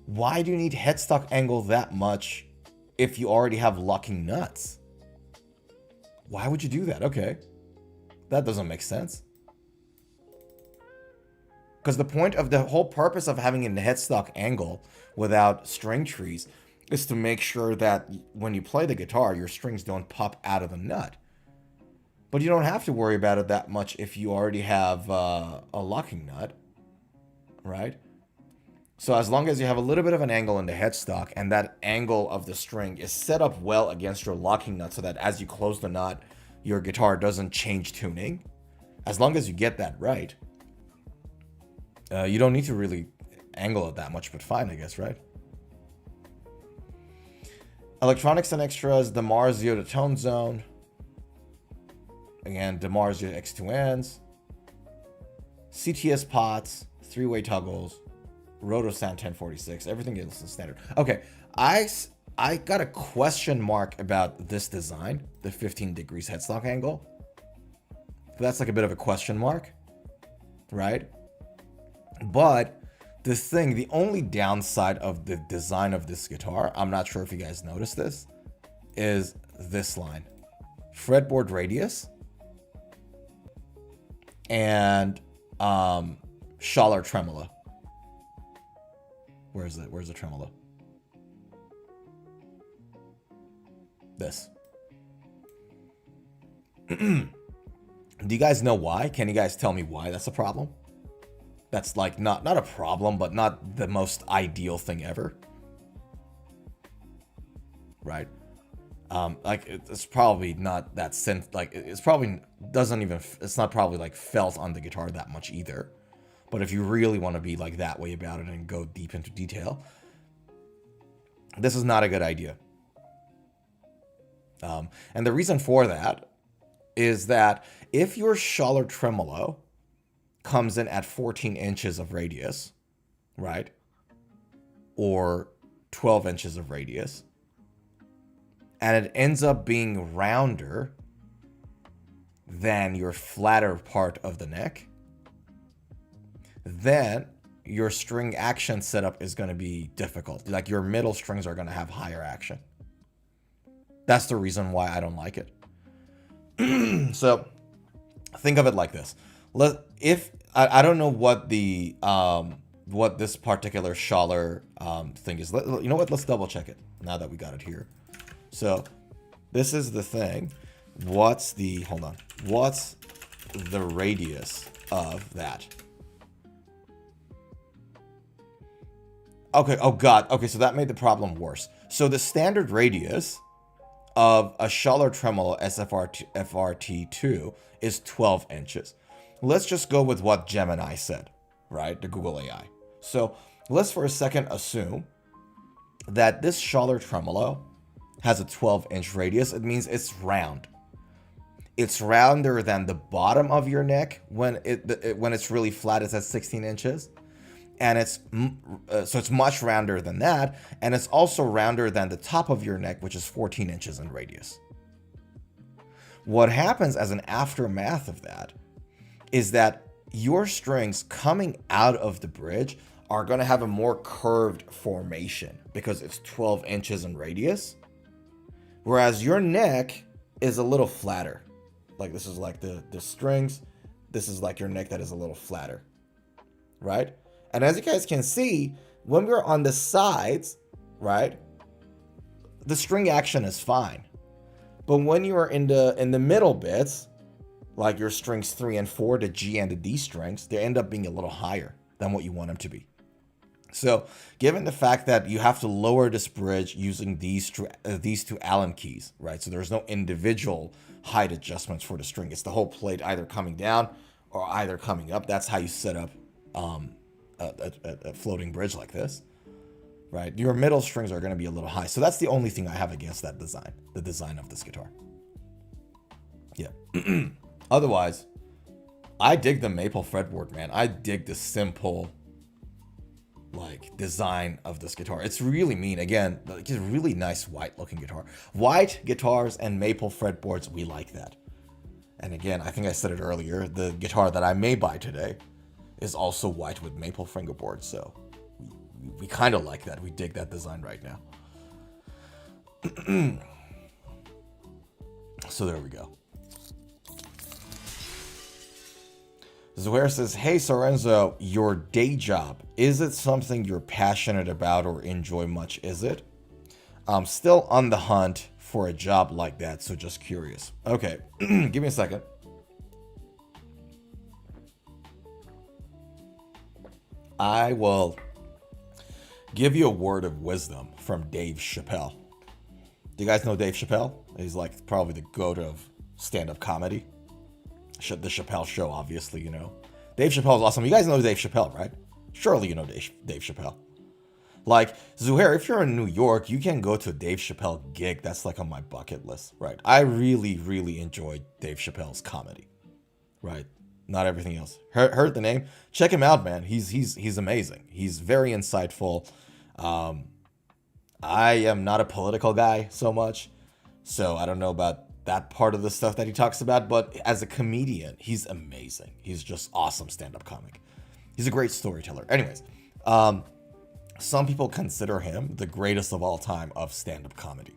B: Why do you need headstock angle that much if you already have locking nuts? Why would you do that? Okay. That doesn't make sense. Because the point of the whole purpose of having a headstock angle without string trees is to make sure that when you play the guitar, your strings don't pop out of the nut. But you don't have to worry about it that much if you already have a locking nut, right? So as long as you have a little bit of an angle in the headstock and that angle of the string is set up well against your locking nut so that as you close the nut, your guitar doesn't change tuning. As long as you get that right, you don't need to really angle it that much, but fine, I guess, right? Electronics and extras, DeMarzio to Tone Zone. Again, DeMarzio X2Ns. CTS pots, 3-way toggles. Roto Sound 1046, everything else is standard. Okay, I got a question mark about this design, the 15 degrees headstock angle. That's like a bit of a question mark, right? But the only downside of the design of this guitar, I'm not sure if you guys noticed this, is this line. Fretboard radius and Schaller tremolo. Where's the tremolo? This. Do you guys know why? Can you guys tell me why that's a problem? That's like not a problem, but not the most ideal thing ever. Right? Like it's probably not that it's probably doesn't even, it's not probably like felt on the guitar that much either. But if you really want to be like that way about it and go deep into detail, this is not a good idea. And the reason for that is that if your Schaller tremolo comes in at 14 inches of radius, right? Or 12 inches of radius, and it ends up being rounder than your flatter part of the neck, then your string action setup is going to be difficult. Like your middle strings are going to have higher action. That's the reason why I don't like it. So think of it like this. If I don't know what the what this particular Schaller thing is. You know what? Let's double check it now that we got it here. So this is the thing. What's the radius of that? Okay, oh god. Okay, so that made the problem worse. So the standard radius of a Schaller Tremolo SFRT2 is 12 inches. Let's just go with what Gemini said, right? The Google AI. So let's for a second assume that this Schaller Tremolo has a 12-inch radius. It means it's round. It's rounder than the bottom of your neck when it's really flat. It's at 16 inches. And so it's much rounder than that, and it's also rounder than the top of your neck, which is 14 inches in radius. What happens as an aftermath of that is that your strings coming out of the bridge are going to have a more curved formation because it's 12 inches in radius, whereas your neck is a little flatter. Like this is like the strings, this is like your neck that is a little flatter, right? And as you guys can see, when we're on the sides, right, the string action is fine. But when you are in the middle bits, like your strings 3 and 4, the G and the D strings, they end up being a little higher than what you want them to be. So, given the fact that you have to lower this bridge using these two Allen keys, right? So there's no individual height adjustments for the string. It's the whole plate either coming down or either coming up. That's how you set up a floating bridge like this, right? Your middle strings are going to be a little high. So that's the only thing I have against that design, the design of this guitar. Yeah. Otherwise, I dig the maple fretboard, man. I dig the simple, like, design of this guitar. It's really mean. Again, it's a really nice white looking guitar. White guitars and maple fretboards, we like that. And again, I think I said it earlier, the guitar that I may buy today is also white with maple fingerboards. So we kind of like that. We dig that design right now. So there we go. Zuhair says, hey, Sorenzo, your day job, is it something you're passionate about or enjoy much, is it? I'm still on the hunt for a job like that, so just curious. Okay, give me a second. I will give you a word of wisdom from Dave Chappelle. Do you guys know Dave Chappelle? He's like probably the goat of stand-up comedy. The Chappelle Show, obviously, you know. Dave Chappelle is awesome. You guys know Dave Chappelle, right? Surely you know Dave Chappelle. Like, Zuhair, if you're in New York, you can go to a Dave Chappelle gig. That's like on my bucket list, right? I really, really enjoy Dave Chappelle's comedy, right? Not everything else. Heard the name? Check him out, man. He's amazing. He's very insightful. I am not a political guy so much, so I don't know about that part of the stuff that he talks about, but as a comedian, he's amazing. He's just awesome stand-up comic. He's a great storyteller. Anyways, some people consider him the greatest of all time of stand-up comedy,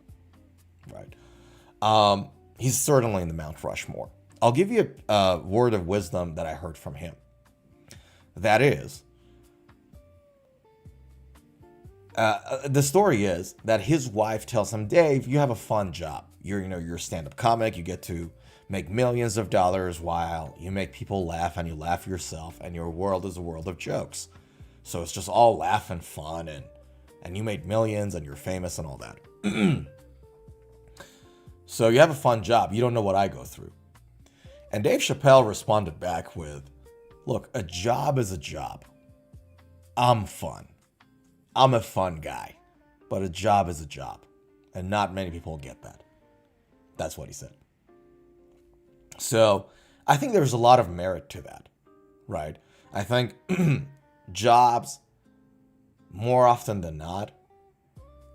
B: right? He's certainly in the Mount Rushmore. I'll give you a word of wisdom that I heard from him. That is, the story is that his wife tells him, Dave, you have a fun job. You're a stand-up comic. You get to make millions of dollars while you make people laugh and you laugh yourself, and your world is a world of jokes. So it's just all laugh and fun, and you made millions and you're famous and all that. So you have a fun job. You don't know what I go through. And Dave Chappelle responded back with, look, a job is a job. I'm fun. I'm a fun guy. But a job is a job. And not many people get that. That's what he said. So I think there's a lot of merit to that, right? I think jobs, more often than not,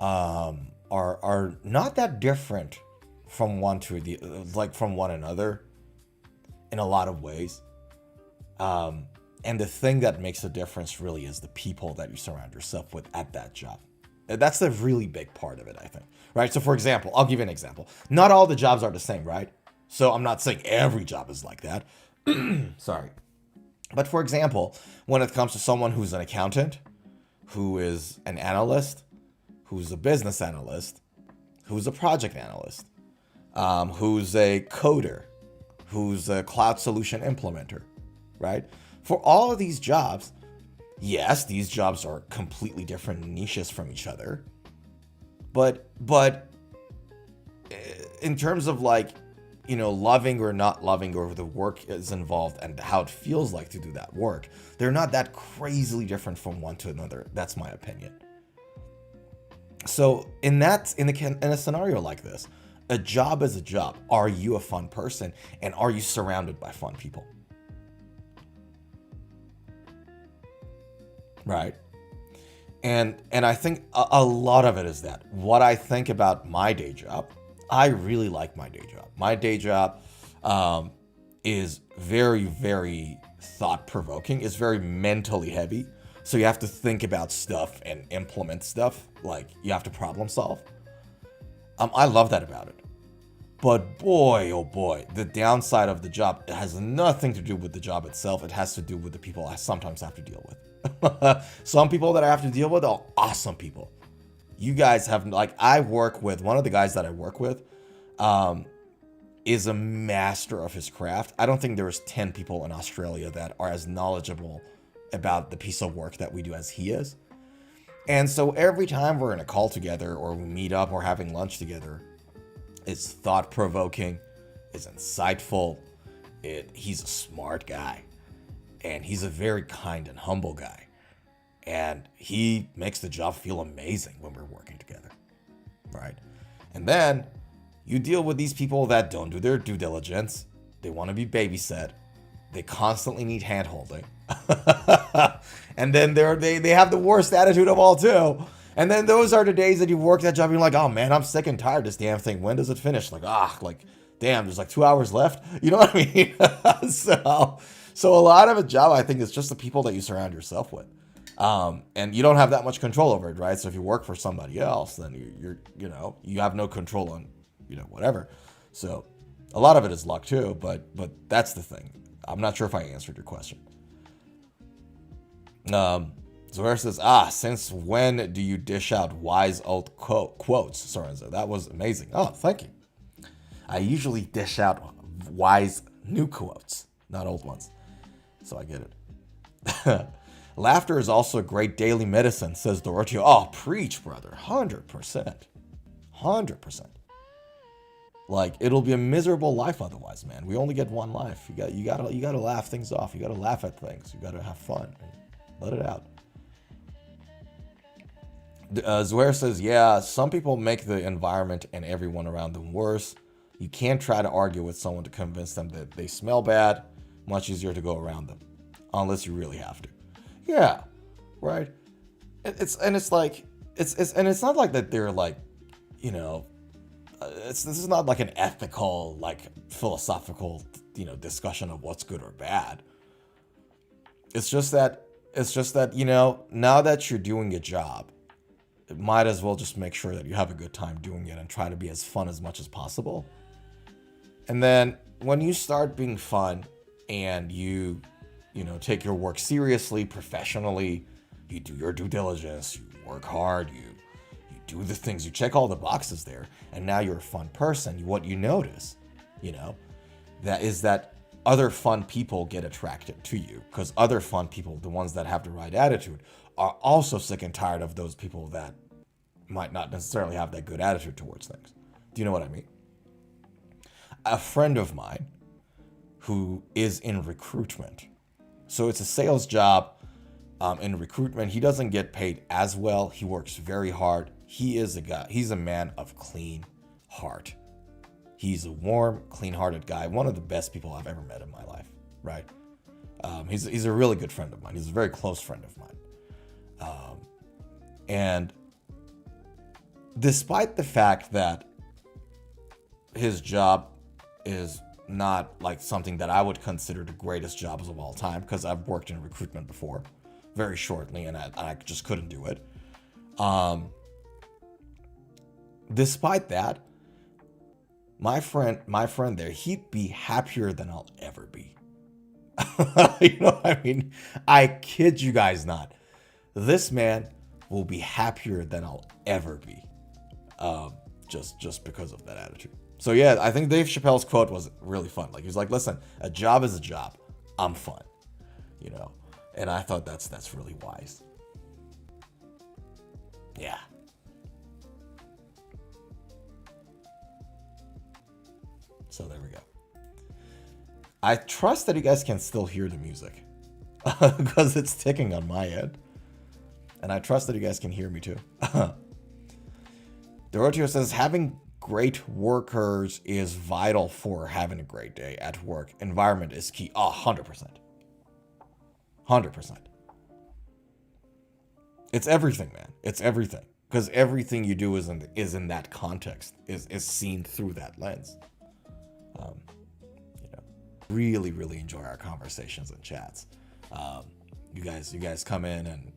B: are not that different from one another in a lot of ways. And the thing that makes a difference really is the people that you surround yourself with at that job. That's a really big part of it, I think, right? So for example, I'll give you an example. Not all the jobs are the same, right? So I'm not saying every job is like that. Sorry. But for example, when it comes to someone who's an accountant, who is an analyst, who's a business analyst, who's a project analyst, who's a coder, who's a cloud solution implementer, right? For all of these jobs, yes, these jobs are completely different niches from each other. But in terms of like, loving or not loving or the work is involved and how it feels like to do that work, they're not that crazily different from one to another. That's my opinion. So in a scenario like this, a job is a job. Are you a fun person? And are you surrounded by fun people? Right? And I think a lot of it is that. What I think about my day job, I really like my day job. My day job is very, very thought-provoking. It's very mentally heavy. So you have to think about stuff and implement stuff. Like, you have to problem solve. I love that about it. But boy, oh boy, the downside of the job has nothing to do with the job itself. It has to do with the people I sometimes have to deal with. Some people that I have to deal with are awesome people. You guys have, like, I work with, one of the guys that I work with is a master of his craft. I don't think there's 10 people in Australia that are as knowledgeable about the piece of work that we do as he is. And so every time we're in a call together or we meet up or having lunch together, it's thought-provoking, it's insightful, he's a smart guy, and he's a very kind and humble guy. And he makes the job feel amazing when we're working together, right? And then you deal with these people that don't do their due diligence. They want to be babysat. They constantly need hand-holding. And then they have the worst attitude of all, too. And then those are the days that you work that job and you're like, oh man, I'm sick and tired of this damn thing. When does it finish? Like, damn, there's like 2 hours left. You know what I mean? So a lot of a job, I think, is just the people that you surround yourself with. And you don't have that much control over it, right? So if you work for somebody else, then you have no control on, whatever. So a lot of it is luck too, but that's the thing. I'm not sure if I answered your question. Zohar says, since when do you dish out wise old quotes, Sorenzo? That was amazing. Oh, thank you. I usually dish out wise new quotes, not old ones. So I get it. Laughter is also a great daily medicine, says Dorothy. Oh, preach, brother. 100%. 100%. Like, it'll be a miserable life otherwise, man. We only get one life. You gotta laugh things off. You gotta laugh at things. You gotta have fun. Let it out. Zuhair says, yeah, some people make the environment and everyone around them worse. You can't try to argue with someone to convince them that they smell bad. Much easier to go around them. Unless you really have to. Yeah, right. It's not like that they're like, this is not like an ethical, like philosophical, discussion of what's good or bad. It's just that, now that you're doing a job, it might as well just make sure that you have a good time doing it and try to be as fun as much as possible. And then when you start being fun and you take your work seriously, professionally, you do your due diligence, you work hard, you do the things, you check all the boxes there, and now you're a fun person. What you notice, that is that other fun people get attracted to you, because other fun people, the ones that have the right attitude, are also sick and tired of those people that might not necessarily have that good attitude towards things. Do you know what I mean? A friend of mine who is in recruitment, so it's a sales job in recruitment. He doesn't get paid as well. He works very hard. He's a man of clean heart. He's a warm, clean-hearted guy. One of the best people I've ever met in my life, right? He's a really good friend of mine. He's a very close friend of mine. And despite the fact that his job is not like something that I would consider the greatest jobs of all time, because I've worked in recruitment before, very shortly, and I just couldn't do it. Despite that, my friend there, he'd be happier than I'll ever be. You know what I mean? I kid you guys not. This man will be happier than I'll ever be. Just because of that attitude. So yeah, I think Dave Chappelle's quote was really fun. Like, he was like, listen, a job is a job. I'm fun. And I thought that's really wise. Yeah. So there we go. I trust that you guys can still hear the music because it's ticking on my end. And I trust that you guys can hear me too. Dorotio says, having great workers is vital for having a great day at work. Environment is key. 100%. 100%. It's everything, man. It's everything. Because everything you do is in that context, is seen through that lens. Really, really enjoy our conversations and chats. You guys come in and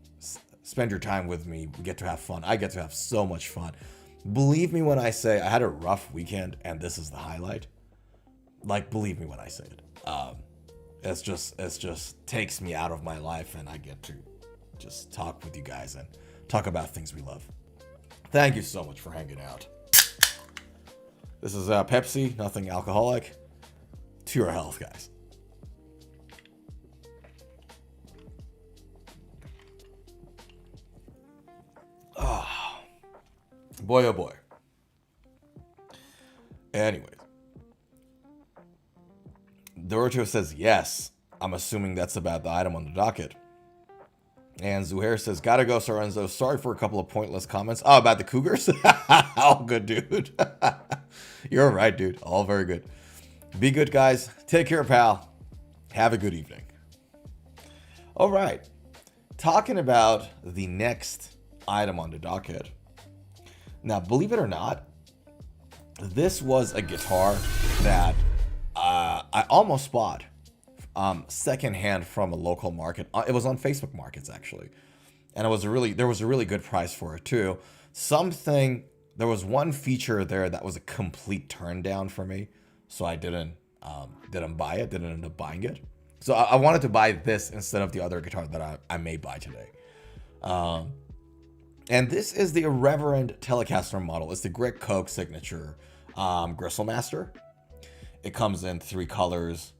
B: spend your time with me. We get to have fun. I get to have so much fun. Believe me when I say I had a rough weekend and this is the highlight. Like, believe me when I say it. It's just takes me out of my life and I get to just talk with you guys and talk about things we love. Thank you so much for hanging out. This is Pepsi, nothing alcoholic. To your health, guys. Oh, boy, oh boy. Anyways. Dorocho says yes. I'm assuming that's about the item on the docket. And Zuhair says, gotta go, Sorenzo. Sorry for a couple of pointless comments. Oh, about the Cougars? All good, dude. You're right, dude. All very good. Be good, guys. Take care, pal. Have a good evening. All right. Talking about the next item on the docket. Now, believe it or not, this was a guitar that I almost bought secondhand from a local market. It was on Facebook Markets, actually. And there was a really good price for it, too. There was one feature there that was a complete turn down for me. So I didn't buy it, didn't end up buying it. So I wanted to buy this instead of the other guitar that I may buy today. And this is the Reverand Telecaster model. It's the Greg Koch signature Gristlemancer. It comes in 3 colors.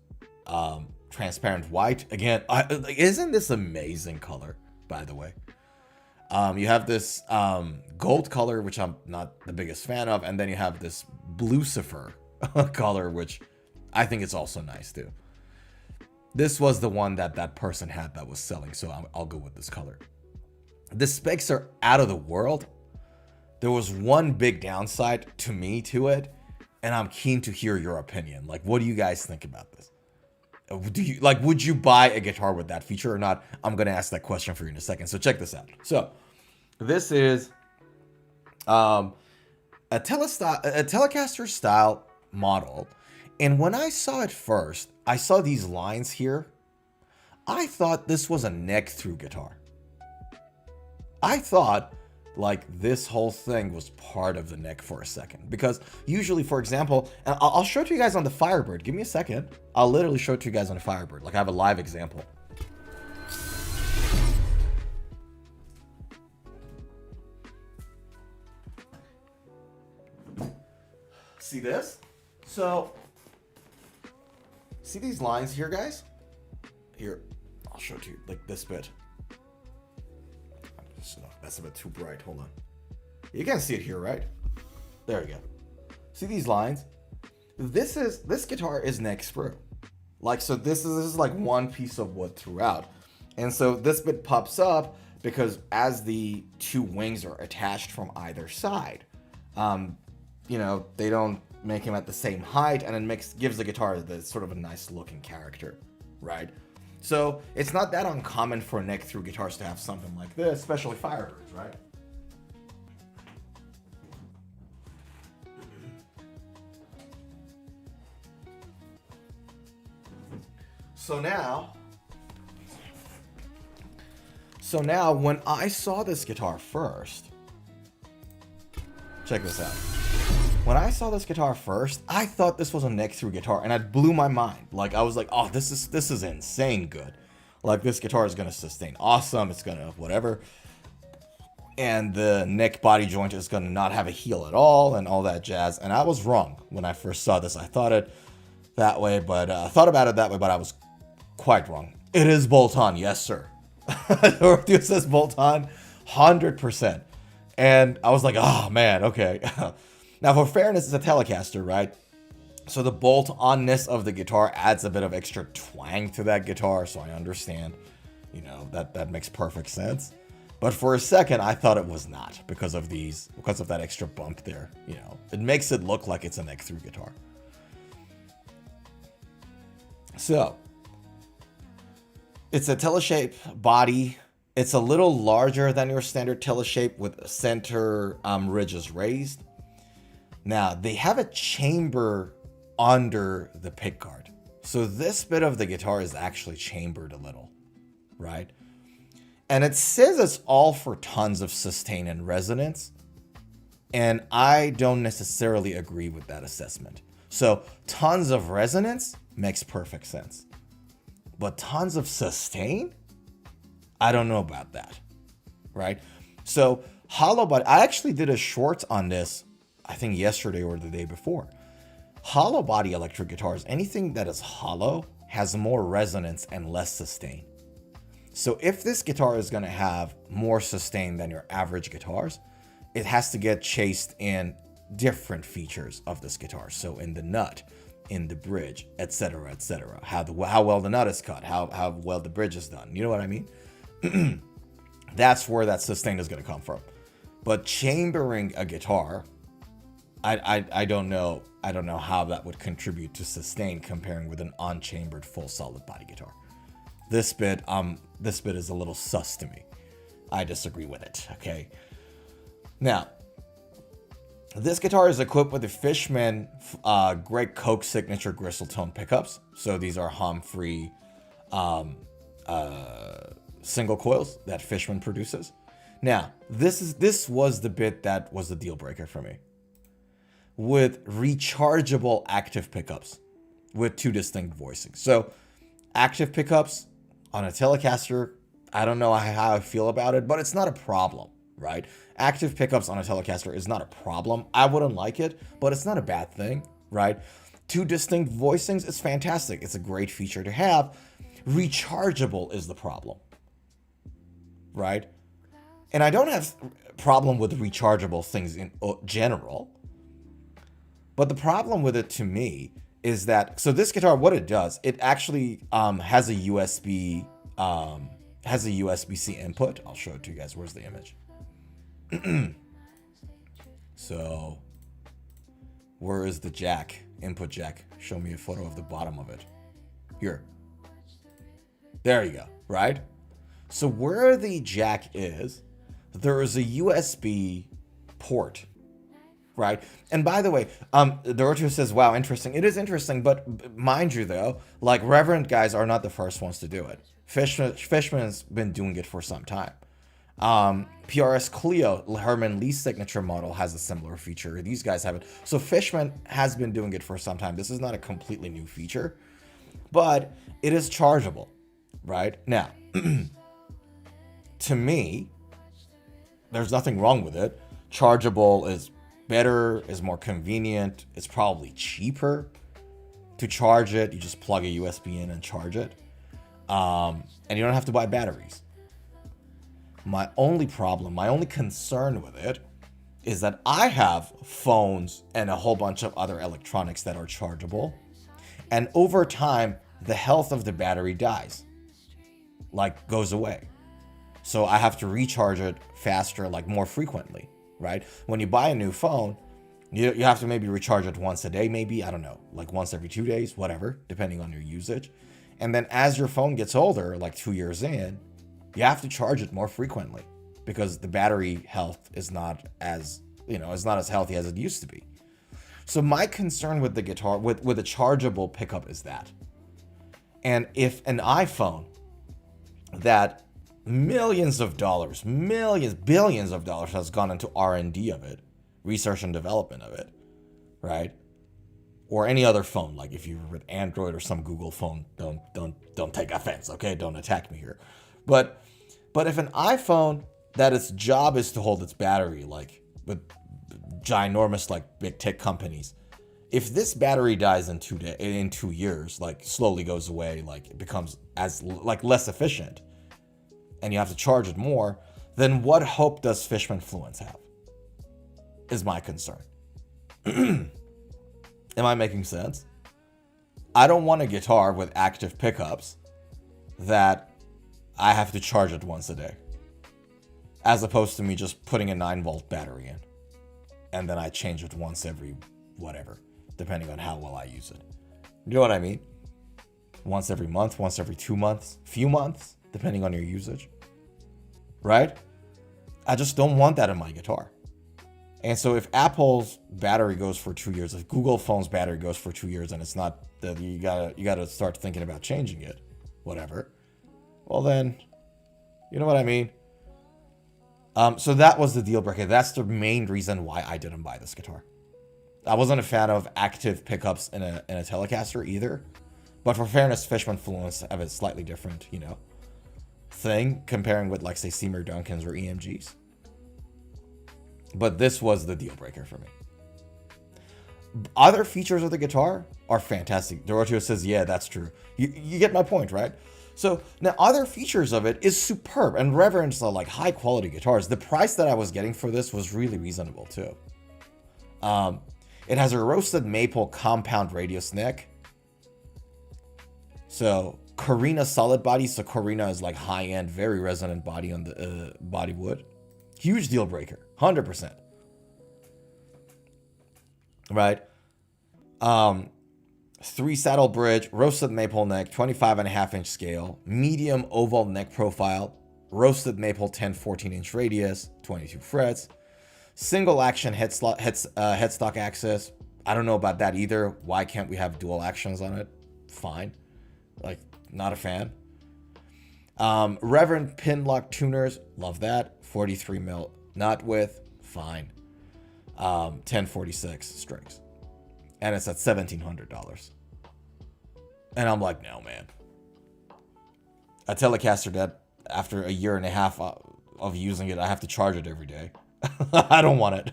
B: Transparent white. Again, isn't this amazing color, by the way? You have this gold color, which I'm not the biggest fan of. And then you have this Lucifer color, which I think is also nice too. This was the one that person had that was selling, so I'll go with this color. The specs are out of the world. There was one big downside to me to it, and I'm keen to hear your opinion. Like, what do you guys think about this? Would you buy a guitar with that feature or not? I'm gonna ask that question for you in a second. So check this out. So this is a Telecaster style model, and when I saw it first, I saw these lines here. I thought this was a neck through guitar. I thought like this whole thing was part of the neck for a second, because usually, for example, and I'll show it to you guys on the Firebird. Give me a second. I'll literally show it to you guys on the Firebird. Like I have a live example. See this? So, see these lines here, guys? Here, I'll show it to you, like this bit. That's a bit too bright. Hold on. You can see it here, right? There we go. See these lines? This guitar is neck sprue. Like, so this is like one piece of wood throughout. And so this bit pops up because as the 2 wings are attached from either side, you know, they don't make them at the same height, and it gives the guitar the sort of a nice looking character, right? So it's not that uncommon for neck through guitars to have something like this, especially Firebirds, right? So now when I saw this guitar first, check this out. When I saw this guitar first, I thought this was a neck through guitar, and it blew my mind. Like I was like, oh, this is insane good. Like this guitar is gonna sustain awesome. It's gonna whatever, and the neck body joint is gonna not have a heel at all, and all that jazz. And I was wrong when I first saw this. I thought it that way, but thought about it that way, but I was quite wrong. It is bolt-on, yes sir. It says bolt-on, 100%. And I was like, oh man, okay. Now, for fairness, it's a Telecaster, right? So the bolt-onness of the guitar adds a bit of extra twang to that guitar, so I understand. You know, that makes perfect sense. But for a second, I thought it was not because of that extra bump there. You know, it makes it look like it's a neck-through guitar. So, it's a Tele-shape body. It's a little larger than your standard Tele-shape with center ridges raised. Now, they have a chamber under the pickguard. So this bit of the guitar is actually chambered a little, right? And it says it's all for tons of sustain and resonance. And I don't necessarily agree with that assessment. So tons of resonance makes perfect sense. But tons of sustain? I don't know about that, right? So hollow body, I actually did a short on this, I think yesterday or the day before. Hollow body electric guitars, anything that is hollow has more resonance and less sustain. So if this guitar is going to have more sustain than your average guitars, it has to get chased in different features of this guitar. So in the nut, in the bridge, etc., etc. How well the nut is cut, how well the bridge is done. You know what I mean? That's where that sustain is going to come from. But chambering a guitar, I don't know. I don't know how that would contribute to sustain comparing with an unchambered full solid body guitar. This bit is a little sus to me. I disagree with it. Okay. Now, this guitar is equipped with the Fishman Greg Koch signature gristle tone pickups. So these are hum-free single coils that Fishman produces. Now, this was the bit that was the deal breaker for me. With rechargeable active pickups with two distinct voicings. So active pickups on a Telecaster, I don't know how I feel about it, but it's not a problem, right? Active pickups on a Telecaster is not a problem. I wouldn't like it, but it's not a bad thing, right? Two distinct voicings is fantastic. It's a great feature to have. Rechargeable is the problem, right? And I don't have a problem with rechargeable things in general. But the problem with it to me is that, so this guitar, what it does, it actually has a USB, has a USB-C input. I'll show it to you guys. Where's the image? So, where is the jack? Input jack. Show me a photo of the bottom of it. Here. There you go, right? So where the jack is, there is a USB port. Right. And by the way, Dorothea says, wow, interesting. It is interesting. But mind you, though, like Reverend guys are not the first ones to do it. Fishman's been doing it for some time. PRS Clio, Herman Lee's signature model, has a similar feature. These guys have it. So Fishman has been doing it for some time. This is not a completely new feature, but it is chargeable. Right. Now, to me, there's nothing wrong with it. Chargeable is better, is more convenient, it's probably cheaper to charge it. You just plug a USB in and charge it. And you don't have to buy batteries. My only problem, my only concern with it is that I have phones and a whole bunch of other electronics that are chargeable. And over time, the health of the battery dies, like goes away. So I have to recharge it faster, like more frequently. Right? When you buy a new phone, you have to maybe recharge it once a day, maybe, I don't know, like once every 2 days, whatever, depending on your usage. And then as your phone gets older, like 2 years in, you have to charge it more frequently because the battery health is not as, is not as healthy as it used to be. So my concern with the guitar, with a chargeable pickup is that. And if an iPhone that millions of dollars, billions of dollars has gone into R&D of it, research and development of it, right? Or any other phone, like if you're with Android or some Google phone, don't take offense, okay? Don't attack me here. But if an iPhone that its job is to hold its battery, like with ginormous like big tech companies, if this battery dies in 2 years, like slowly goes away, like it becomes as like less efficient, and you have to charge it more, then what hope does Fishman Fluence have? Is my concern. Am I making sense? I don't want a guitar with active pickups that I have to charge it once a day, as opposed to me just putting a 9-volt battery in, and then I change it once every whatever, depending on how well I use it. You know what I mean? Once every month, once every 2 months, few months, depending on your usage, right? I just don't want that in my guitar. And so if Apple's battery goes for 2 years, if Google Phone's battery goes for 2 years, and it's not that you gotta start thinking about changing it, whatever, well then, you know what I mean? So that was the deal breaker. That's the main reason why I didn't buy this guitar. I wasn't a fan of active pickups in a Telecaster either. But for fairness, Fishman Fluence have it slightly different, thing comparing with like say Seymour Duncan's or EMGs. But this was the deal breaker for me. Other features of the guitar are fantastic. Doroteo says, yeah, that's true. You get my point, right? So now other features of it is superb, and Reverend's are like high quality guitars. The price that I was getting for this was really reasonable too. It has a roasted maple compound radius neck. So Corina solid body. So Corina is like high end, very resonant body on the body wood. Huge deal breaker, 100%. Right? 3 saddle bridge, roasted maple neck, 25.5-inch scale, medium oval neck profile, roasted maple 10-14-inch radius, 22 frets, single action headstock access. I don't know about that either. Why can't we have dual actions on it? Fine. Like, not a fan. Reverend pin lock tuners, love that. 43 mil nut width, fine. 1046 strings, and it's at $1,700. And I'm like, no, man. A Telecaster that after a year and a half of using it, I have to charge it every day. I don't want it.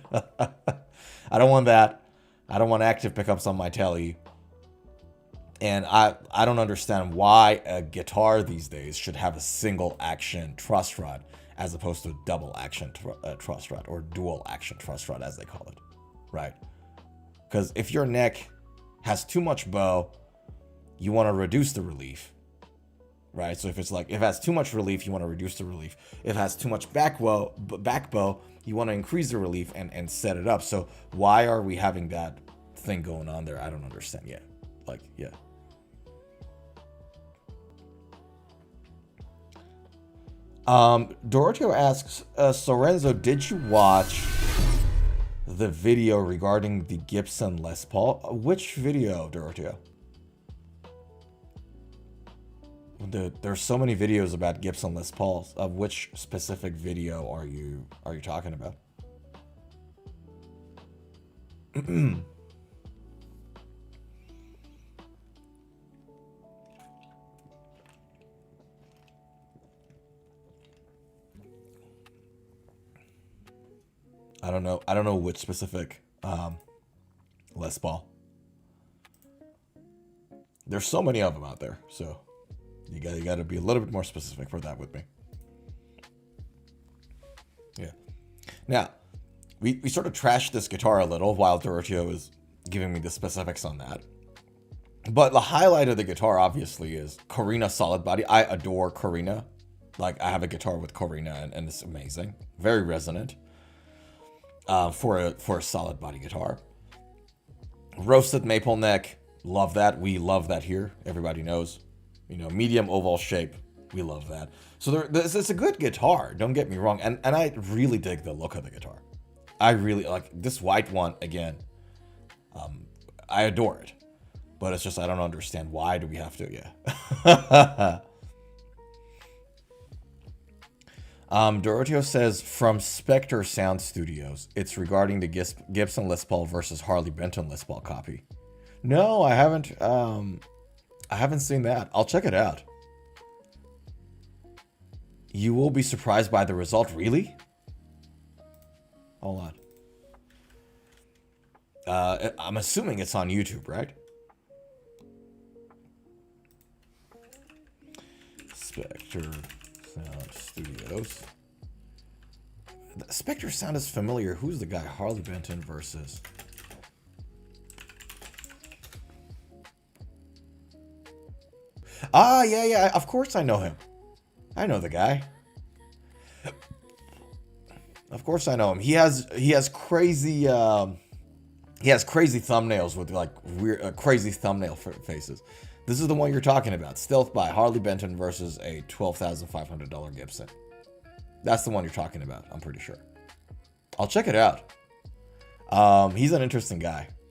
B: I don't want that. I don't want active pickups on my Tele. And I don't understand why a guitar these days should have a single action truss rod as opposed to a double action truss rod, or dual action truss rod as they call it, right? Because if your neck has too much bow, you want to reduce the relief, right? So if it's like, if it has too much relief, you want to reduce the relief. If it has too much back bow, you want to increase the relief and set it up. So why are we having that thing going on there? I don't understand yet. Like, yeah. Doroteo asks, Sorenzo, did you watch the video regarding the Gibson Les Paul? Which video, Doroteo? There's so many videos about Gibson Les Pauls. Of which specific video are you talking about? I don't know. I don't know which specific Les Paul. There's so many of them out there, so you got to be a little bit more specific for that with me. Yeah. Now, we sort of trashed this guitar a little while Doroteo is giving me the specifics on that. But the highlight of the guitar, obviously, is Corina solid body. I adore Corina. Like, I have a guitar with Corina, and it's amazing. Very resonant. For a solid body guitar. Roasted maple neck, love that. We love that here. Everybody knows. You know, medium oval shape, we love that. So it's a good guitar, don't get me wrong. And I really dig the look of the guitar. I really like this white one again. I adore it. But it's just, I don't understand why do we have to, yeah. Doroteo says, from Spectre Sound Studios, it's regarding the Gibson Les Paul versus Harley Benton Les Paul copy. No, I haven't seen that. I'll check it out. You will be surprised by the result. Really? Hold on. I'm assuming it's on YouTube, right? Spectre Sound Studios. The Spectre Sound is familiar. Who's the guy? Harley Benton versus... Ah, yeah. Of course I know him. I know the guy. Of course I know him. He has crazy thumbnails with like weird crazy thumbnail faces. This is the one you're talking about. Stealth by Harley Benton versus a $12,500 Gibson. That's the one you're talking about, I'm pretty sure. I'll check it out. He's an interesting guy.